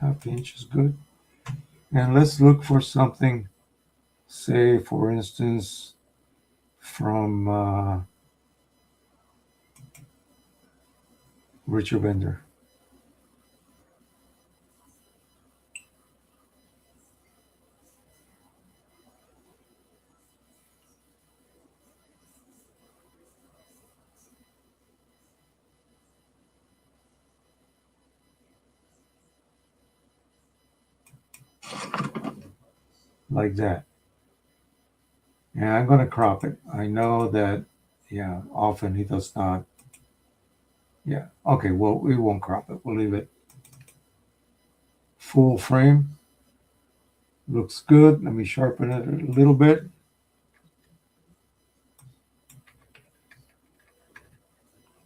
Half inch is good. And let's look for something, say, for instance, from Richard Bender. Like that. And I'm going to crop it. I know that, yeah, often he does not. Yeah. Okay. Well, we won't crop it. We'll leave it full frame. Looks good. Let me sharpen it a little bit.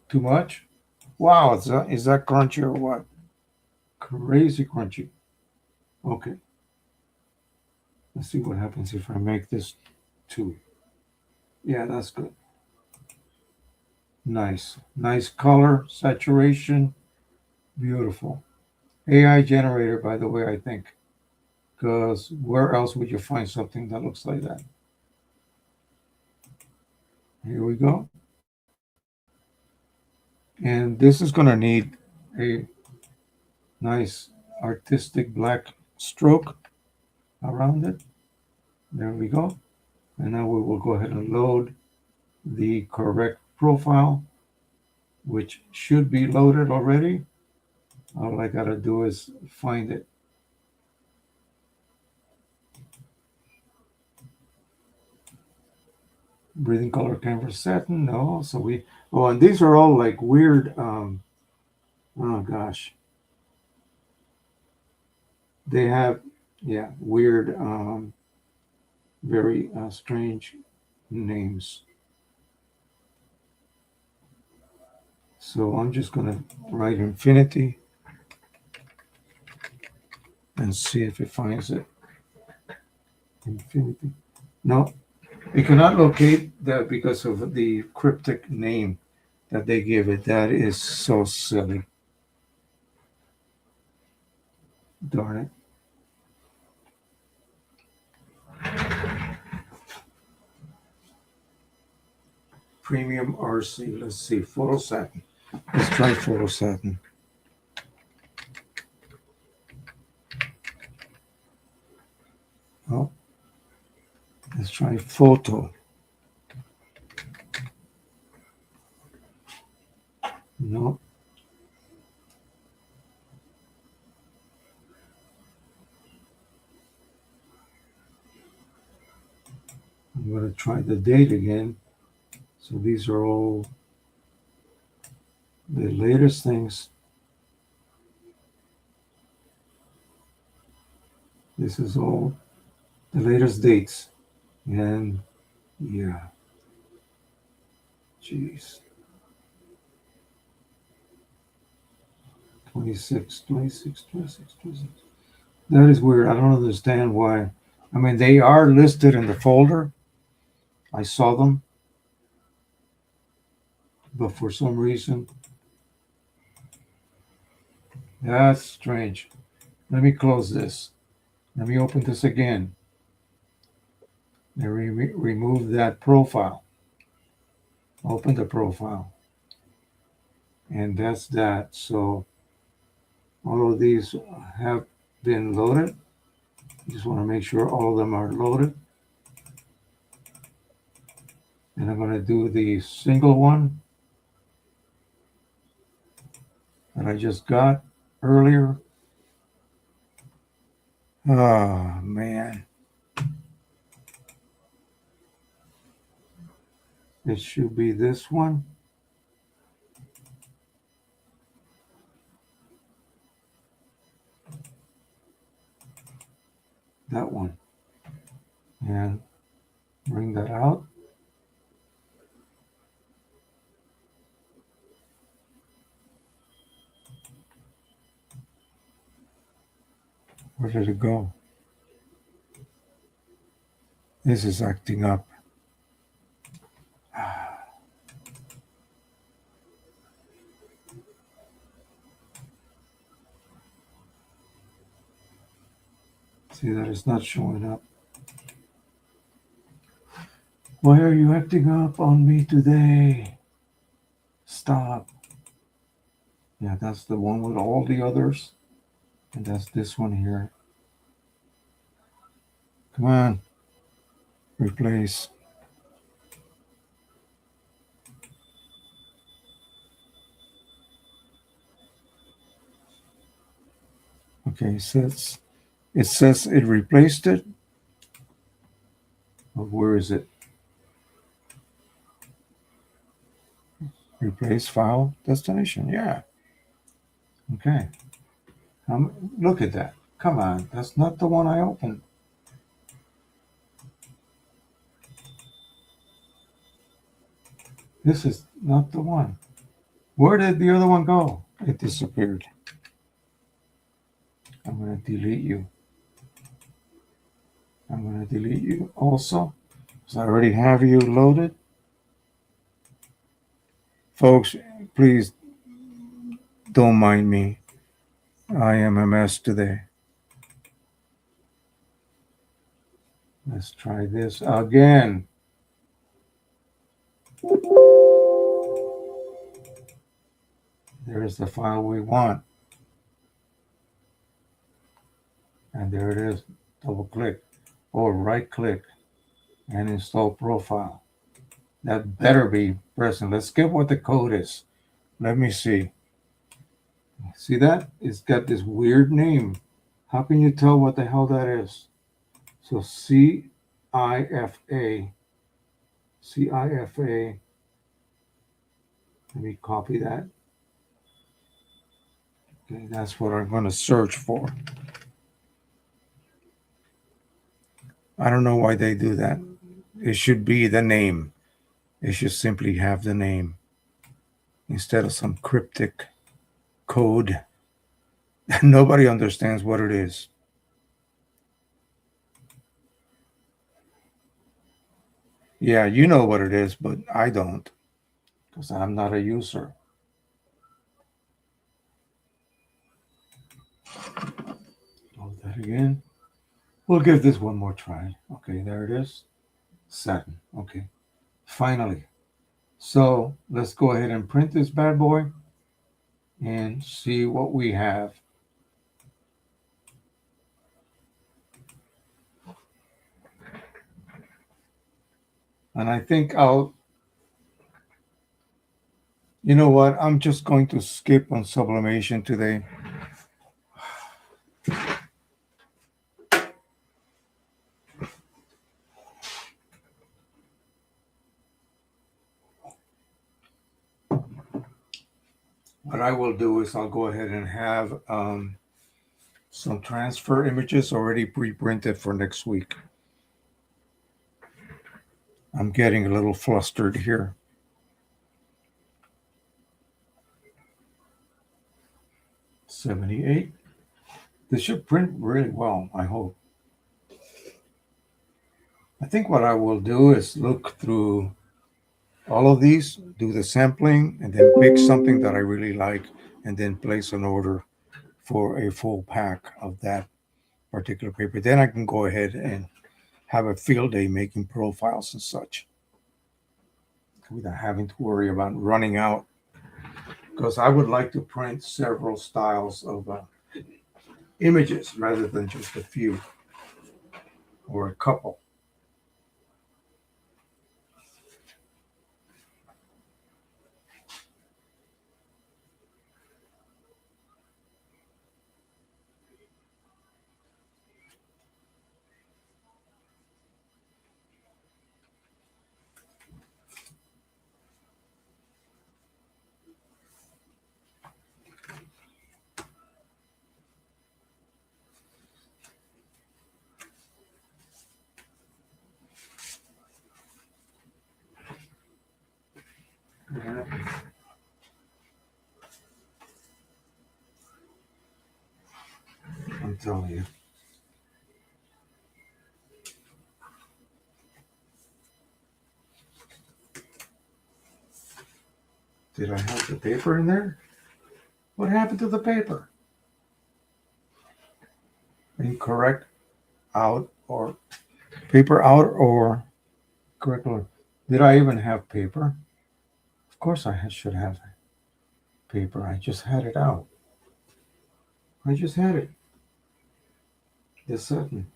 Too much? Wow. Is that crunchy or what? Crazy crunchy. Okay. Let's see what happens if I make this two. Yeah, that's good. Nice. Nice color, saturation. Beautiful. AI generator, by the way, I think. Because where else would you find something that looks like that? Here we go. And this is going to need a nice artistic black stroke around it. There we go. And now we will go ahead and load the correct profile, which should be loaded already. All I got to do is find it. Breathing color canvas satin. No. So oh, and these are all like weird. Oh gosh. They have, yeah, weird, very strange names. So I'm just going to write infinity and see if it finds it. Infinity. No, it cannot locate that because of the cryptic name that they give it. That is so silly. Darn it. Premium RC. Let's see. Photo satin. Let's try photo satin. Oh, let's try photo. No. I'm going to try the date again. So these are all the latest things. This is all the latest dates. And yeah, jeez. 26, 26, 26, 26. That is weird. I don't understand why. I mean, they are listed in the folder. I saw them, but for some reason, that's strange. Let me close this. Let me open this again. And remove that profile. Open the profile. And that's that. So all of these have been loaded. Just want to make sure all of them are loaded. And I'm going to do the single one that I just got earlier. Oh, man. It should be this one. That one. And bring that out. Where did it go? This is acting up. See that it's not showing up. Why are you acting up on me today? Stop. Yeah, that's the one with all the others. And that's this one here. Come on. Replace. Okay, it says it replaced it. Oh, where is it? Replace file destination. Yeah. Okay. Um, Look at that. Come on. That's not the one I opened. This is not the one. Where did the other one go? It disappeared. I'm going to delete you. I'm going to delete you also because I already have you loaded. Folks, please don't mind me. I am a mess today. Let's try this again. There's the file we want. And there it is. Double click or right click and install profile. That better be present. Let's get what the code is. Let me see. See that? It's got this weird name. How can you tell what the hell that is? So CIFA. CIFA. Let me copy that. Okay, that's what I'm going to search for. I don't know why they do that. It should be the name. It should simply have the name instead of some cryptic code that nobody understands what it is. Yeah, you know what it is, but I don't because I'm not a user. Load that again. We'll give this one more try. Okay, there it is. Satin. Okay, finally. So let's go ahead and print this bad boy and see what we have. And I think you know what? I'm just going to skip on sublimation today. What I will do is I'll go ahead and have some transfer images already pre-printed for next week. I'm getting a little flustered here. 78. This should print really well, I hope. I think what I will do is look through all of these, do the sampling, and then pick something that I really like, and then place an order for a full pack of that particular paper. Then I can go ahead and have a field day making profiles and such without having to worry about running out because I would like to print several styles of images rather than just a few or a couple. Yeah, I'm telling you. Did I have the paper in there? What happened to the paper? Incorrect out or paper out or curriculum. Did I even have paper? Of course should have paper. I just had it out. I just had it. This satin.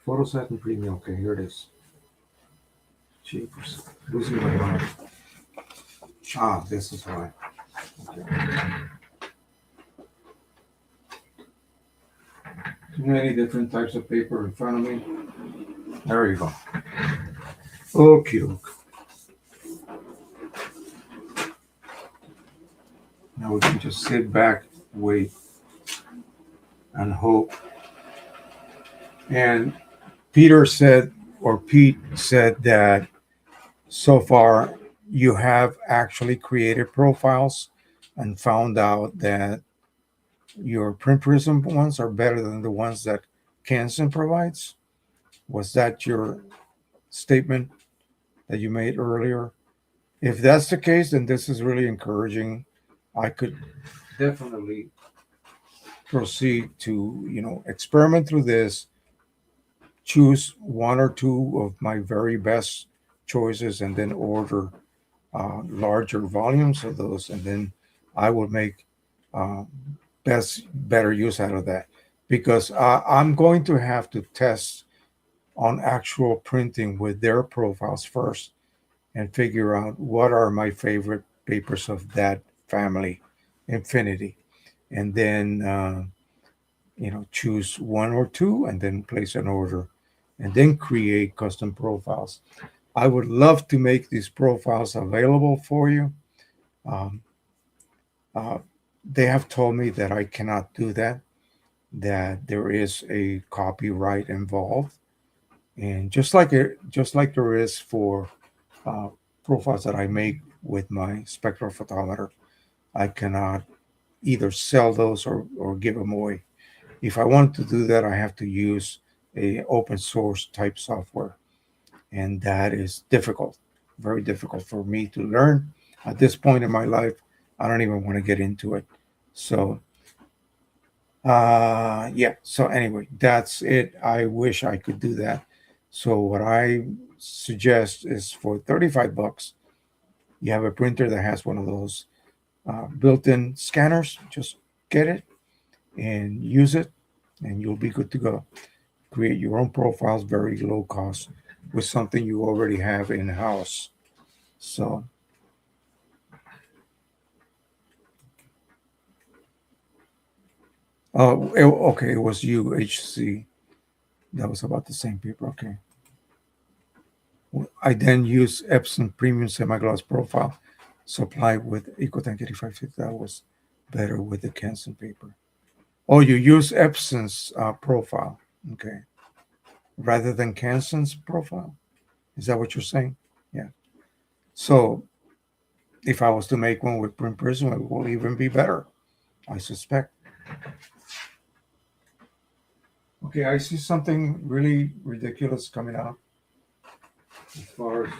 Photo satin premium. Okay, here it is. Jeepers. Losing my mind. Ah, this is why. Okay. Too many different types of paper in front of me. There you go. Okay. Now we can just sit back, wait, and hope. And Peter said, or Pete said that so far you have actually created profiles and found out that your print prism ones are better than the ones that Canson provides. Was that your statement that you made earlier? If that's the case, then this is really encouraging. I could definitely proceed to, experiment through this, choose one or two of my very best choices, and then order larger volumes of those, and then I will make uh, better use out of that because I'm going to have to test on actual printing with their profiles first and figure out what are my favorite papers of that family, Infinity, and then choose one or two and then place an order and then create custom profiles. I would love to make these profiles available for you. Um, uh, they have told me that I cannot do that, that there is a copyright involved, and just like there is for uh, profiles that I make with my spectral photometer, I cannot either sell those or give them away. If I want to do that, I have to use a open source type software, and that is difficult, very difficult for me to learn at this point in my life. I don't even want to get into it. So yeah, so anyway, that's it. I wish I could do that. So what I suggest is for 35 bucks, you have a printer that has one of those built-in scanners. Just get it and use it, and you'll be good to go. Create your own profiles, very low cost, with something you already have in house. So, okay, it was UHC. That was about the same paper. Okay. I then use Epson Premium Semi-Gloss Profile supplied with EcoTank 8550. That was better with the Canson paper. Oh, you use Epson's profile. Okay. Rather than Canson's profile. Is that what you're saying? Yeah. So if I was to make one with Print Prism, it will even be better, I suspect. Okay, I see something really ridiculous coming out as far as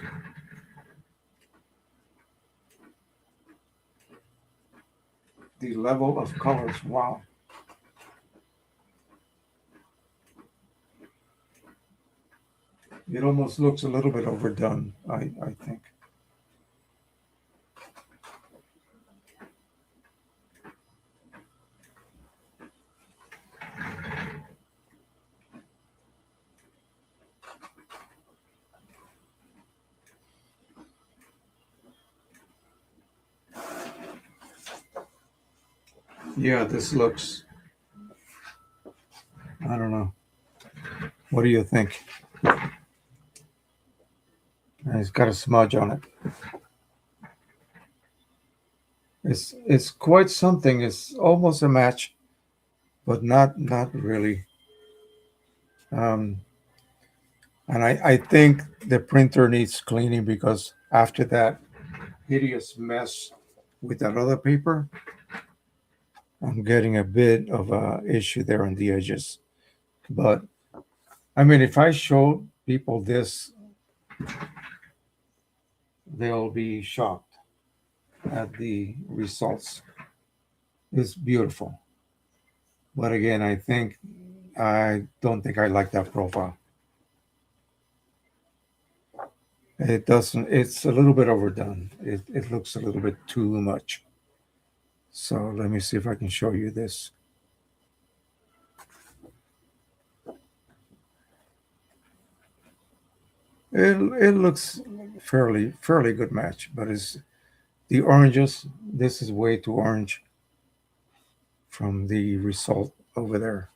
the level of colors. Wow. It almost looks a little bit overdone, I think. Yeah, this looks, I don't know. What do you think? It's got a smudge on it. It's quite something. It's almost a match, but not really. Um, and I think the printer needs cleaning because after that hideous mess with that other paper, I'm getting a bit of a issue there on the edges. But I mean, if I show people this, they'll be shocked at the results. It's beautiful. But again, I don't think I like that profile. It doesn't, it's a little bit overdone. It looks a little bit too much. So let me see if I can show you this. It looks fairly good match, but it's the oranges. This is way too orange from the result over there.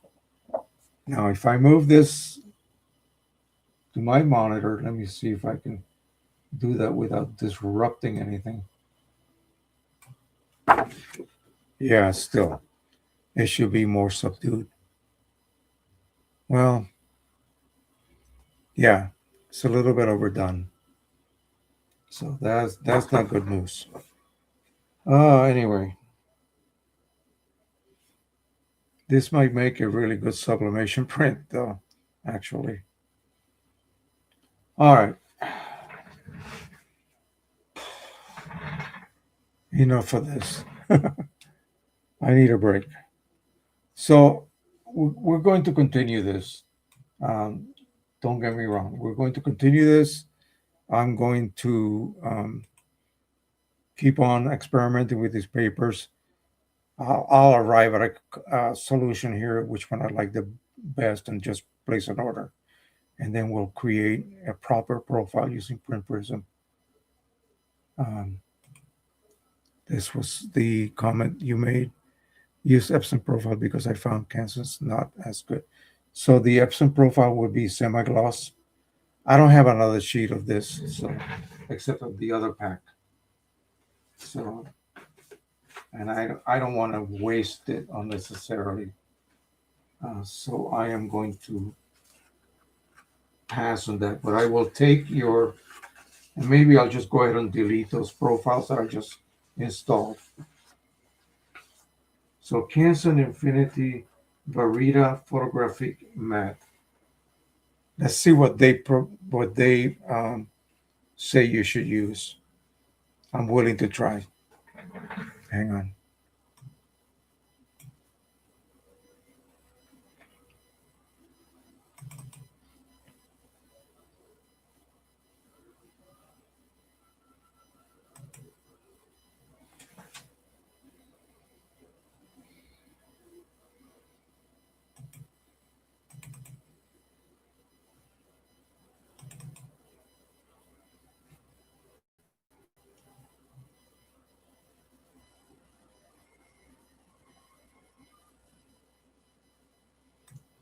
Now, if I move this to my monitor, let me see if I can do that without disrupting anything. Yeah, still, it should be more subdued. Well, yeah, it's a little bit overdone. So that's not good news. Anyway, this might make a really good sublimation print, though. Actually, all right, enough of this. I need a break. So we're going to continue this. Um, don't get me wrong. We're going to continue this. I'm going to keep on experimenting with these papers. I'll arrive at a solution here, which one I like the best, and just place an order. And then we'll create a proper profile using Print Prism. Um, this was the comment you made. Use Epson profile because I found Kansas not as good. So the Epson profile would be semi-gloss. I don't have another sheet of this, so except of the other pack. So, and I don't want to waste it unnecessarily. So I am going to pass on that. But I will take your, and maybe I'll just go ahead and delete those profiles that I just installed. So Canson Infinity Barita Photographic Matte. Let's see what they say you should use. I'm willing to try. Hang on.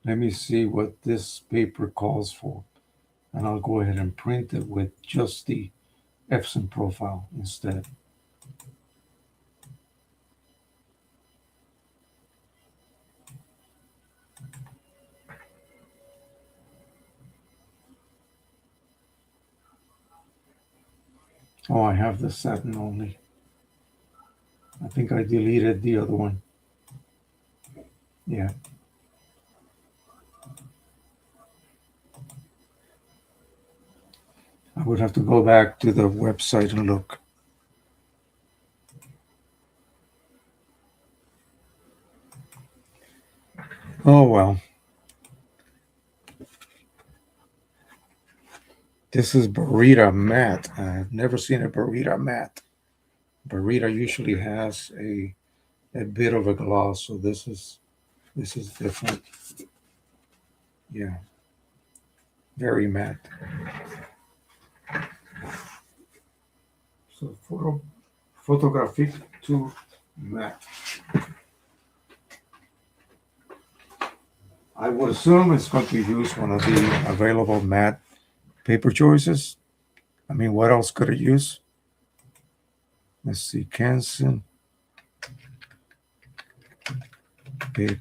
Let me see what this paper calls for. And I'll go ahead and print it with just the Epson profile instead. Oh, I have the satin only. I think I deleted the other one. Yeah. I would have to go back to the website and look. Oh, well. This is Burrito Matte. I've never seen a Burrito Matte. Burrito usually has a bit of a gloss, so this is different. Yeah, very matte. So photographic to matte. I would assume it's going to use one of the available matte paper choices. I mean, what else could it use? Let's see, Canson paper.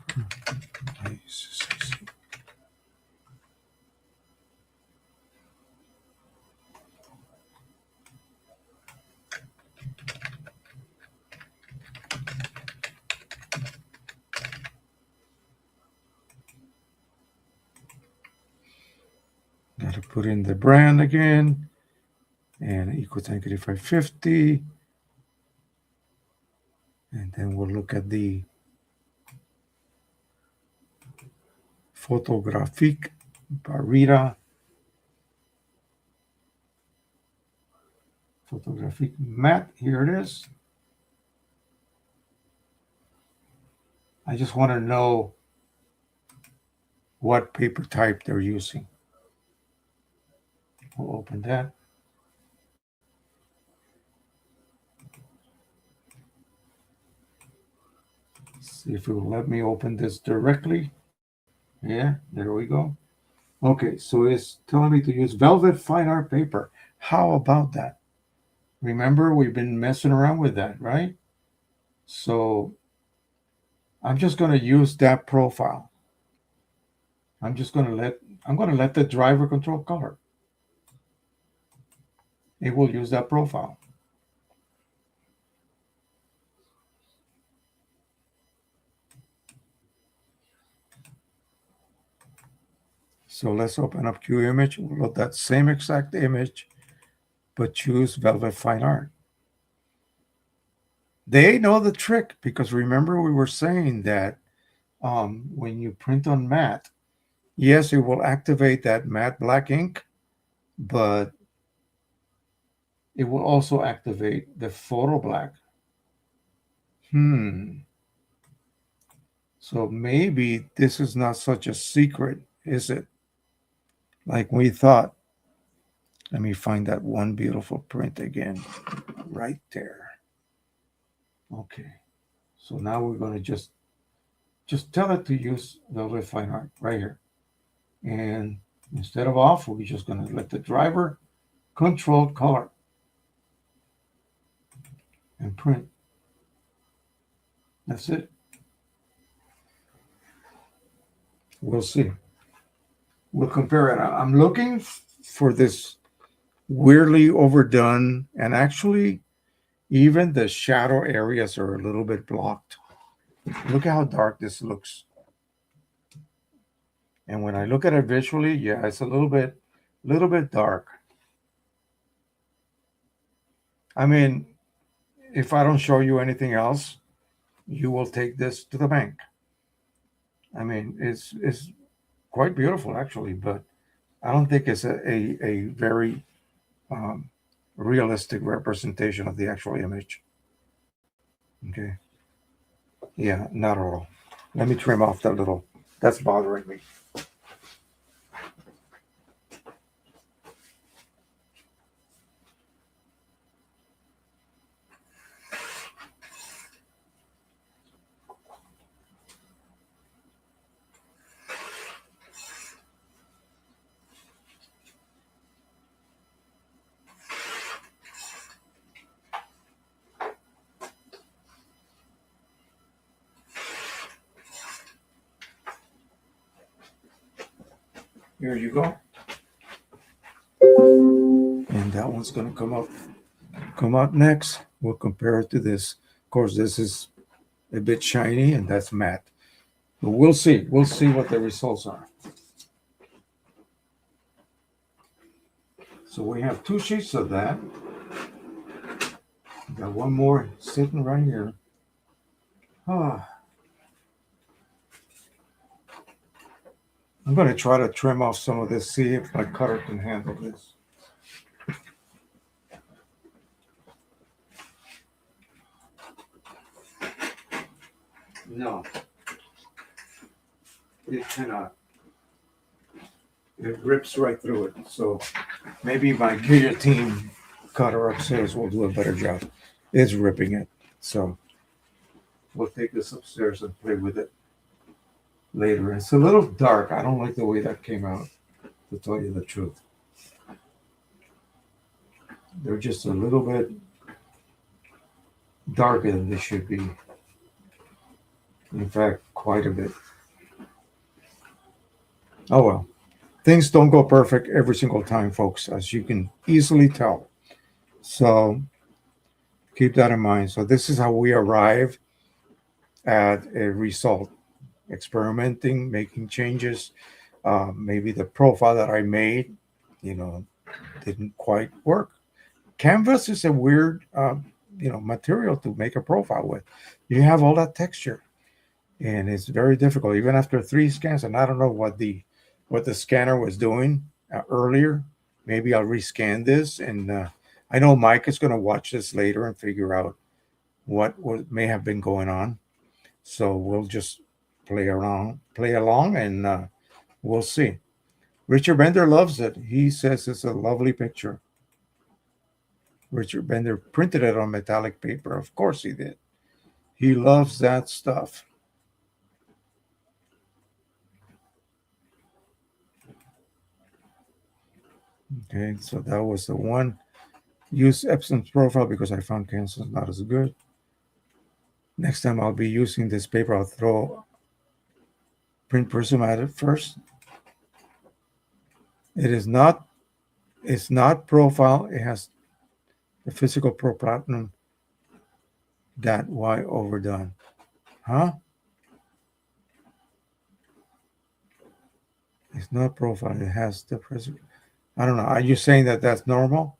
Got to put in the brand again and equal tank 8550. And then we'll look at the Photographic Barita. Photographic matte. Here it is. I just want to know what paper type they're using. We'll open that. See if it will let me open this directly. Yeah, there we go. Okay, so it's telling me to use velvet fine art paper. How about that? Remember, we've been messing around with that, right? So I'm just going to use that profile. I'm going to let the driver control color. It will use that profile. So let's open up Q image. We'll load that same exact image, but choose velvet fine art. They know the trick because remember we were saying that when you print on matte, yes, it will activate that matte black ink, but it will also activate the photo black. So maybe this is not such a secret, is it? Like we thought. Let me find that one beautiful print again, right there. Okay. So now we're going to just tell it to use Velvet Fine Art right here. And instead of off, we're just going to let the driver control color and print. That's it. We'll see. We'll compare it. I'm looking for this weirdly overdone, and actually, even the shadow areas are a little bit blocked. Look at how dark this looks. And when I look at it visually, yeah, it's a little bit dark. I mean, if I don't show you anything else, you will take this to the bank. I mean, it's quite beautiful actually, but I don't think it's a very um, realistic representation of the actual image. Okay. Yeah, not at all. Let me trim off that little. That's bothering me. Here you go. And that one's gonna come out next. We'll compare it to this. Of course, this is a bit shiny and that's matte. But we'll see. We'll see what the results are. So we have 2 sheets of that. Got one more sitting right here. Ah. I'm going to try to trim off some of this, see if my cutter can handle this. No, it cannot. It rips right through it. So maybe my guillotine cutter upstairs will do a better job. It's ripping it. So we'll take this upstairs and play with it. later. It's a little dark. I don't like the way that came out, to tell you the truth. They're just a little bit darker than they should be. In fact, quite a bit. Oh well. Things don't go perfect every single time, folks, as you can easily tell. So keep that in mind. So this is how we arrive at a result, experimenting, making changes. Maybe the profile that I made, you know, didn't quite work. Canvas is a weird, material to make a profile with. You have all that texture, and it's very difficult. Even after 3 scans, and I don't know what the scanner was doing earlier. Maybe I'll rescan this, and I know Mike is going to watch this later and figure out what may have been going on. So we'll just play along, and we'll see. Richard Bender loves it. He says it's a lovely picture. Richard Bender printed it on metallic paper. Of course he did. He loves that stuff. Okay, so that was the one. Use Epson's profile because I found Cancel's not as good. Next time I'll be using this paper, I'll throw print prism at it first. It is not, it's not profile. It has the physical proplatinum that Y overdone. Huh? It's not profile. It has the physical. I don't know. Are you saying that that's normal?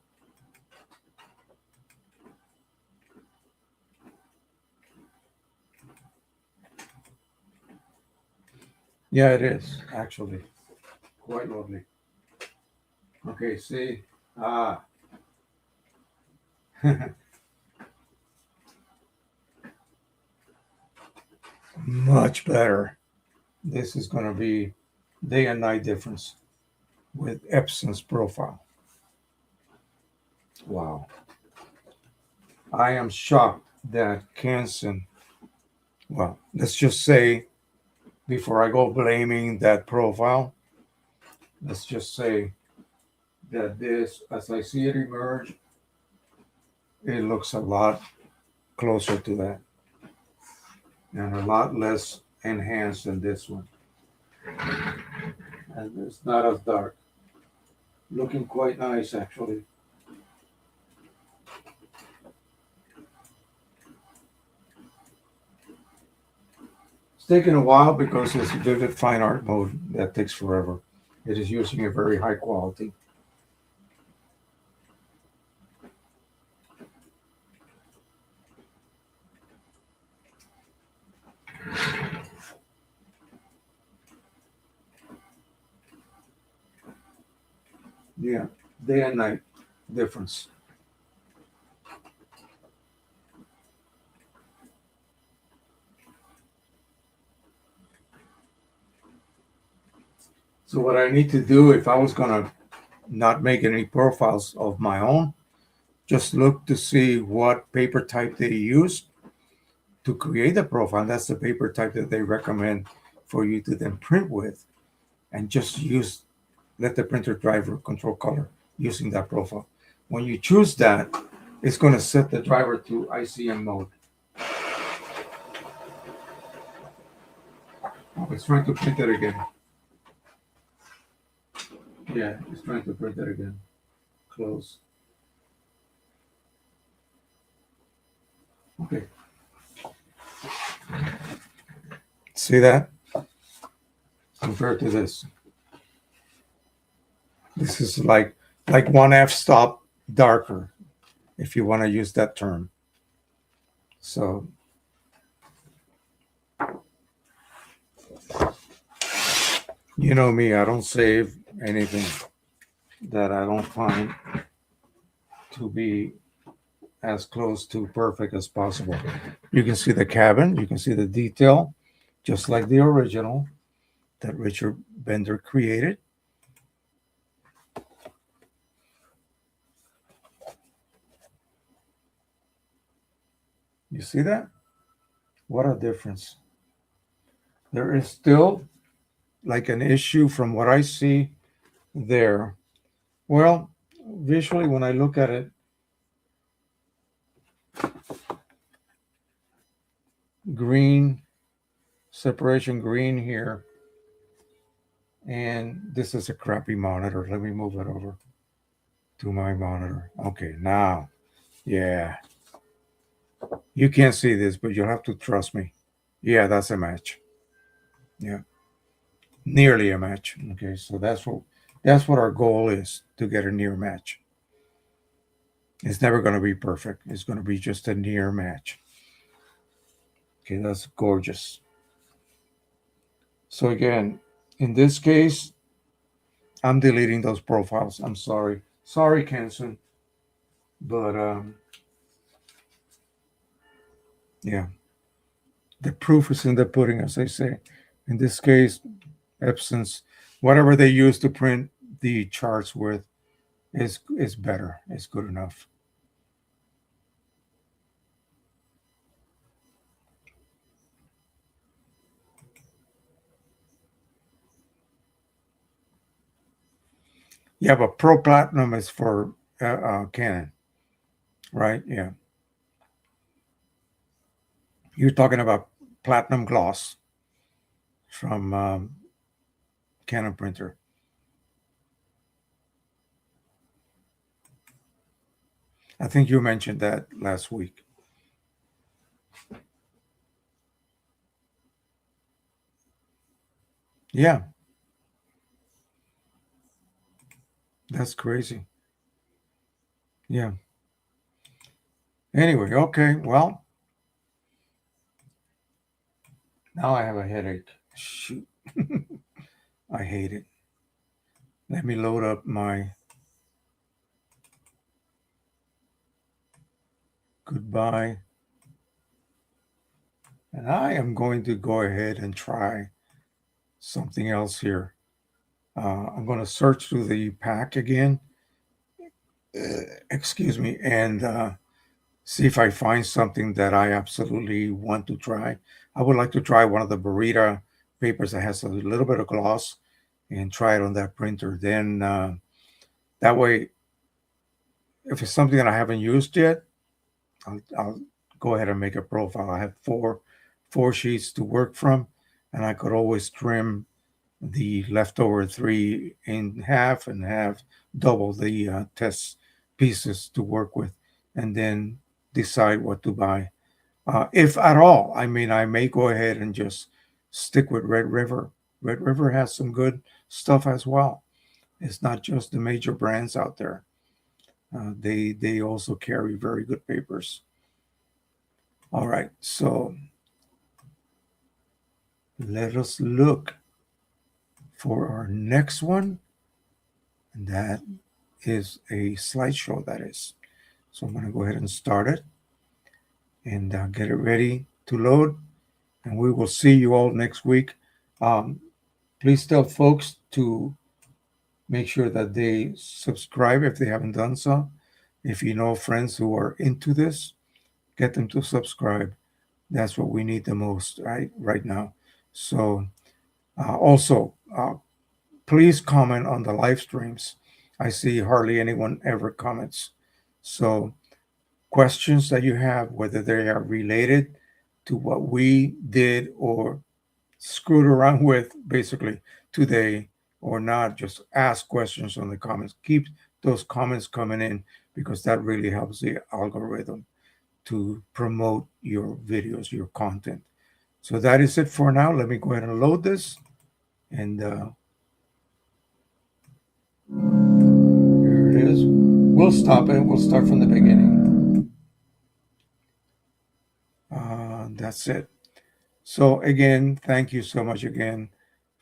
Yeah, it is actually quite lovely. Okay, see, ah, much better. This is going to be day and night difference with Epson's profile. Wow. I am shocked that Canson, well, let's just say, before I go blaming that profile, let's just say that this, as I see it emerge, it looks a lot closer to that and a lot less enhanced than this one. And it's not as dark. Looking quite nice, actually. It's taking a while because it's vivid fine art mode that takes forever. It is using a very high quality. Yeah, day and night difference. So what I need to do if I was gonna not make any profiles of my own, just look to see what paper type they use to create the profile. That's the paper type that they recommend for you to then print with, and just use let the printer driver control color using that profile. When you choose that, it's going to set the driver to ICM mode. Oh, it's trying to print it again. Yeah, it's trying to print it again. Close. Okay. See that? Compared to this. This is like one f-stop darker, if you want to use that term. So you know me, I don't save anything that I don't find to be as close to perfect as possible. You can see the cabin, you can see the detail, just like the original that Richard Bender created. You see that? What a difference. There is still like an issue from what I see there. Well, visually, when I look at it, green, separation green here, and this is a crappy monitor. Let me move it over to my monitor. Okay, now, yeah, you can't see this, but you'll have to trust me. Yeah, that's a match. Yeah, nearly a match. Okay, so that's what our goal is, to get a near match. It's never going to be perfect. It's going to be just a near match. Okay, that's gorgeous. So again, in this case, I'm deleting those profiles. I'm sorry. Sorry, Kenson. But yeah, the proof is in the pudding, as they say. In this case, Epson's, whatever they use to print the charts with is better. It's good enough. Yeah, but Pro Platinum is for Canon, right? Yeah. You're talking about Platinum Gloss from Canon printer. I think you mentioned that last week. Yeah, that's crazy. Yeah. Anyway, okay. Well, now I have a headache. Shoot. I hate it. Let me load up my goodbye. And I am going to go ahead and try something else here. I'm going to search through the pack again. Excuse me. And see if I find something that I absolutely want to try. I would like to try one of the Burrita papers that has a little bit of gloss and try it on that printer. Then that way, if it's something that I haven't used yet, I'll go ahead and make a profile. I have four sheets to work from, and I could always trim the leftover three in half and have double the test pieces to work with, and then decide what to buy. If at all, I mean, I may go ahead and just stick with Red River. Red River has some good stuff as well. It's not just the major brands out there. They also carry very good papers. All right, so let us look for our next one. And that is a slideshow, that is. So I'm going to go ahead and start it and get it ready to load. And we will see you all next week. Um, please tell folks to make sure that they subscribe if they haven't done so. If you know friends who are into this, get them to subscribe. That's what we need the most right now. So also, please comment on the live streams. I see hardly anyone ever comments. So questions that you have, whether they are related to what we did or screwed around with basically today or not, just ask questions on the comments. Keep those comments coming in because that really helps the algorithm to promote your videos, your content. So that is it for now. Let me go ahead and load this. And here it is. We'll stop it. We'll start from the beginning. That's it. So again, thank you so much again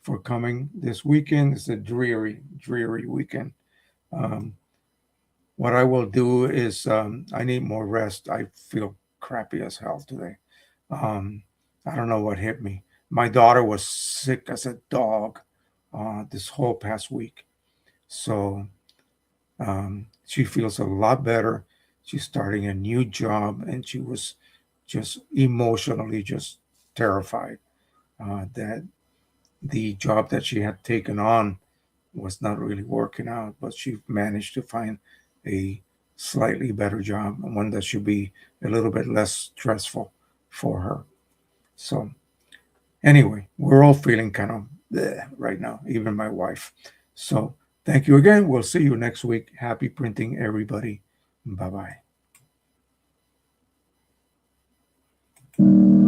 for coming this weekend. It's a dreary, dreary weekend. Um, what I will do is I need more rest. I feel crappy as hell today. Um, I don't know what hit me. My daughter was sick as a dog this whole past week. So she feels a lot better. She's starting a new job and she was just emotionally just terrified. that the job that she had taken on was not really working out, but she managed to find a slightly better job, one that should be a little bit less stressful for her. So, anyway, we're all feeling kind of bleh right now, even my wife. So, thank you again. We'll see you next week. Happy printing, everybody. Bye bye.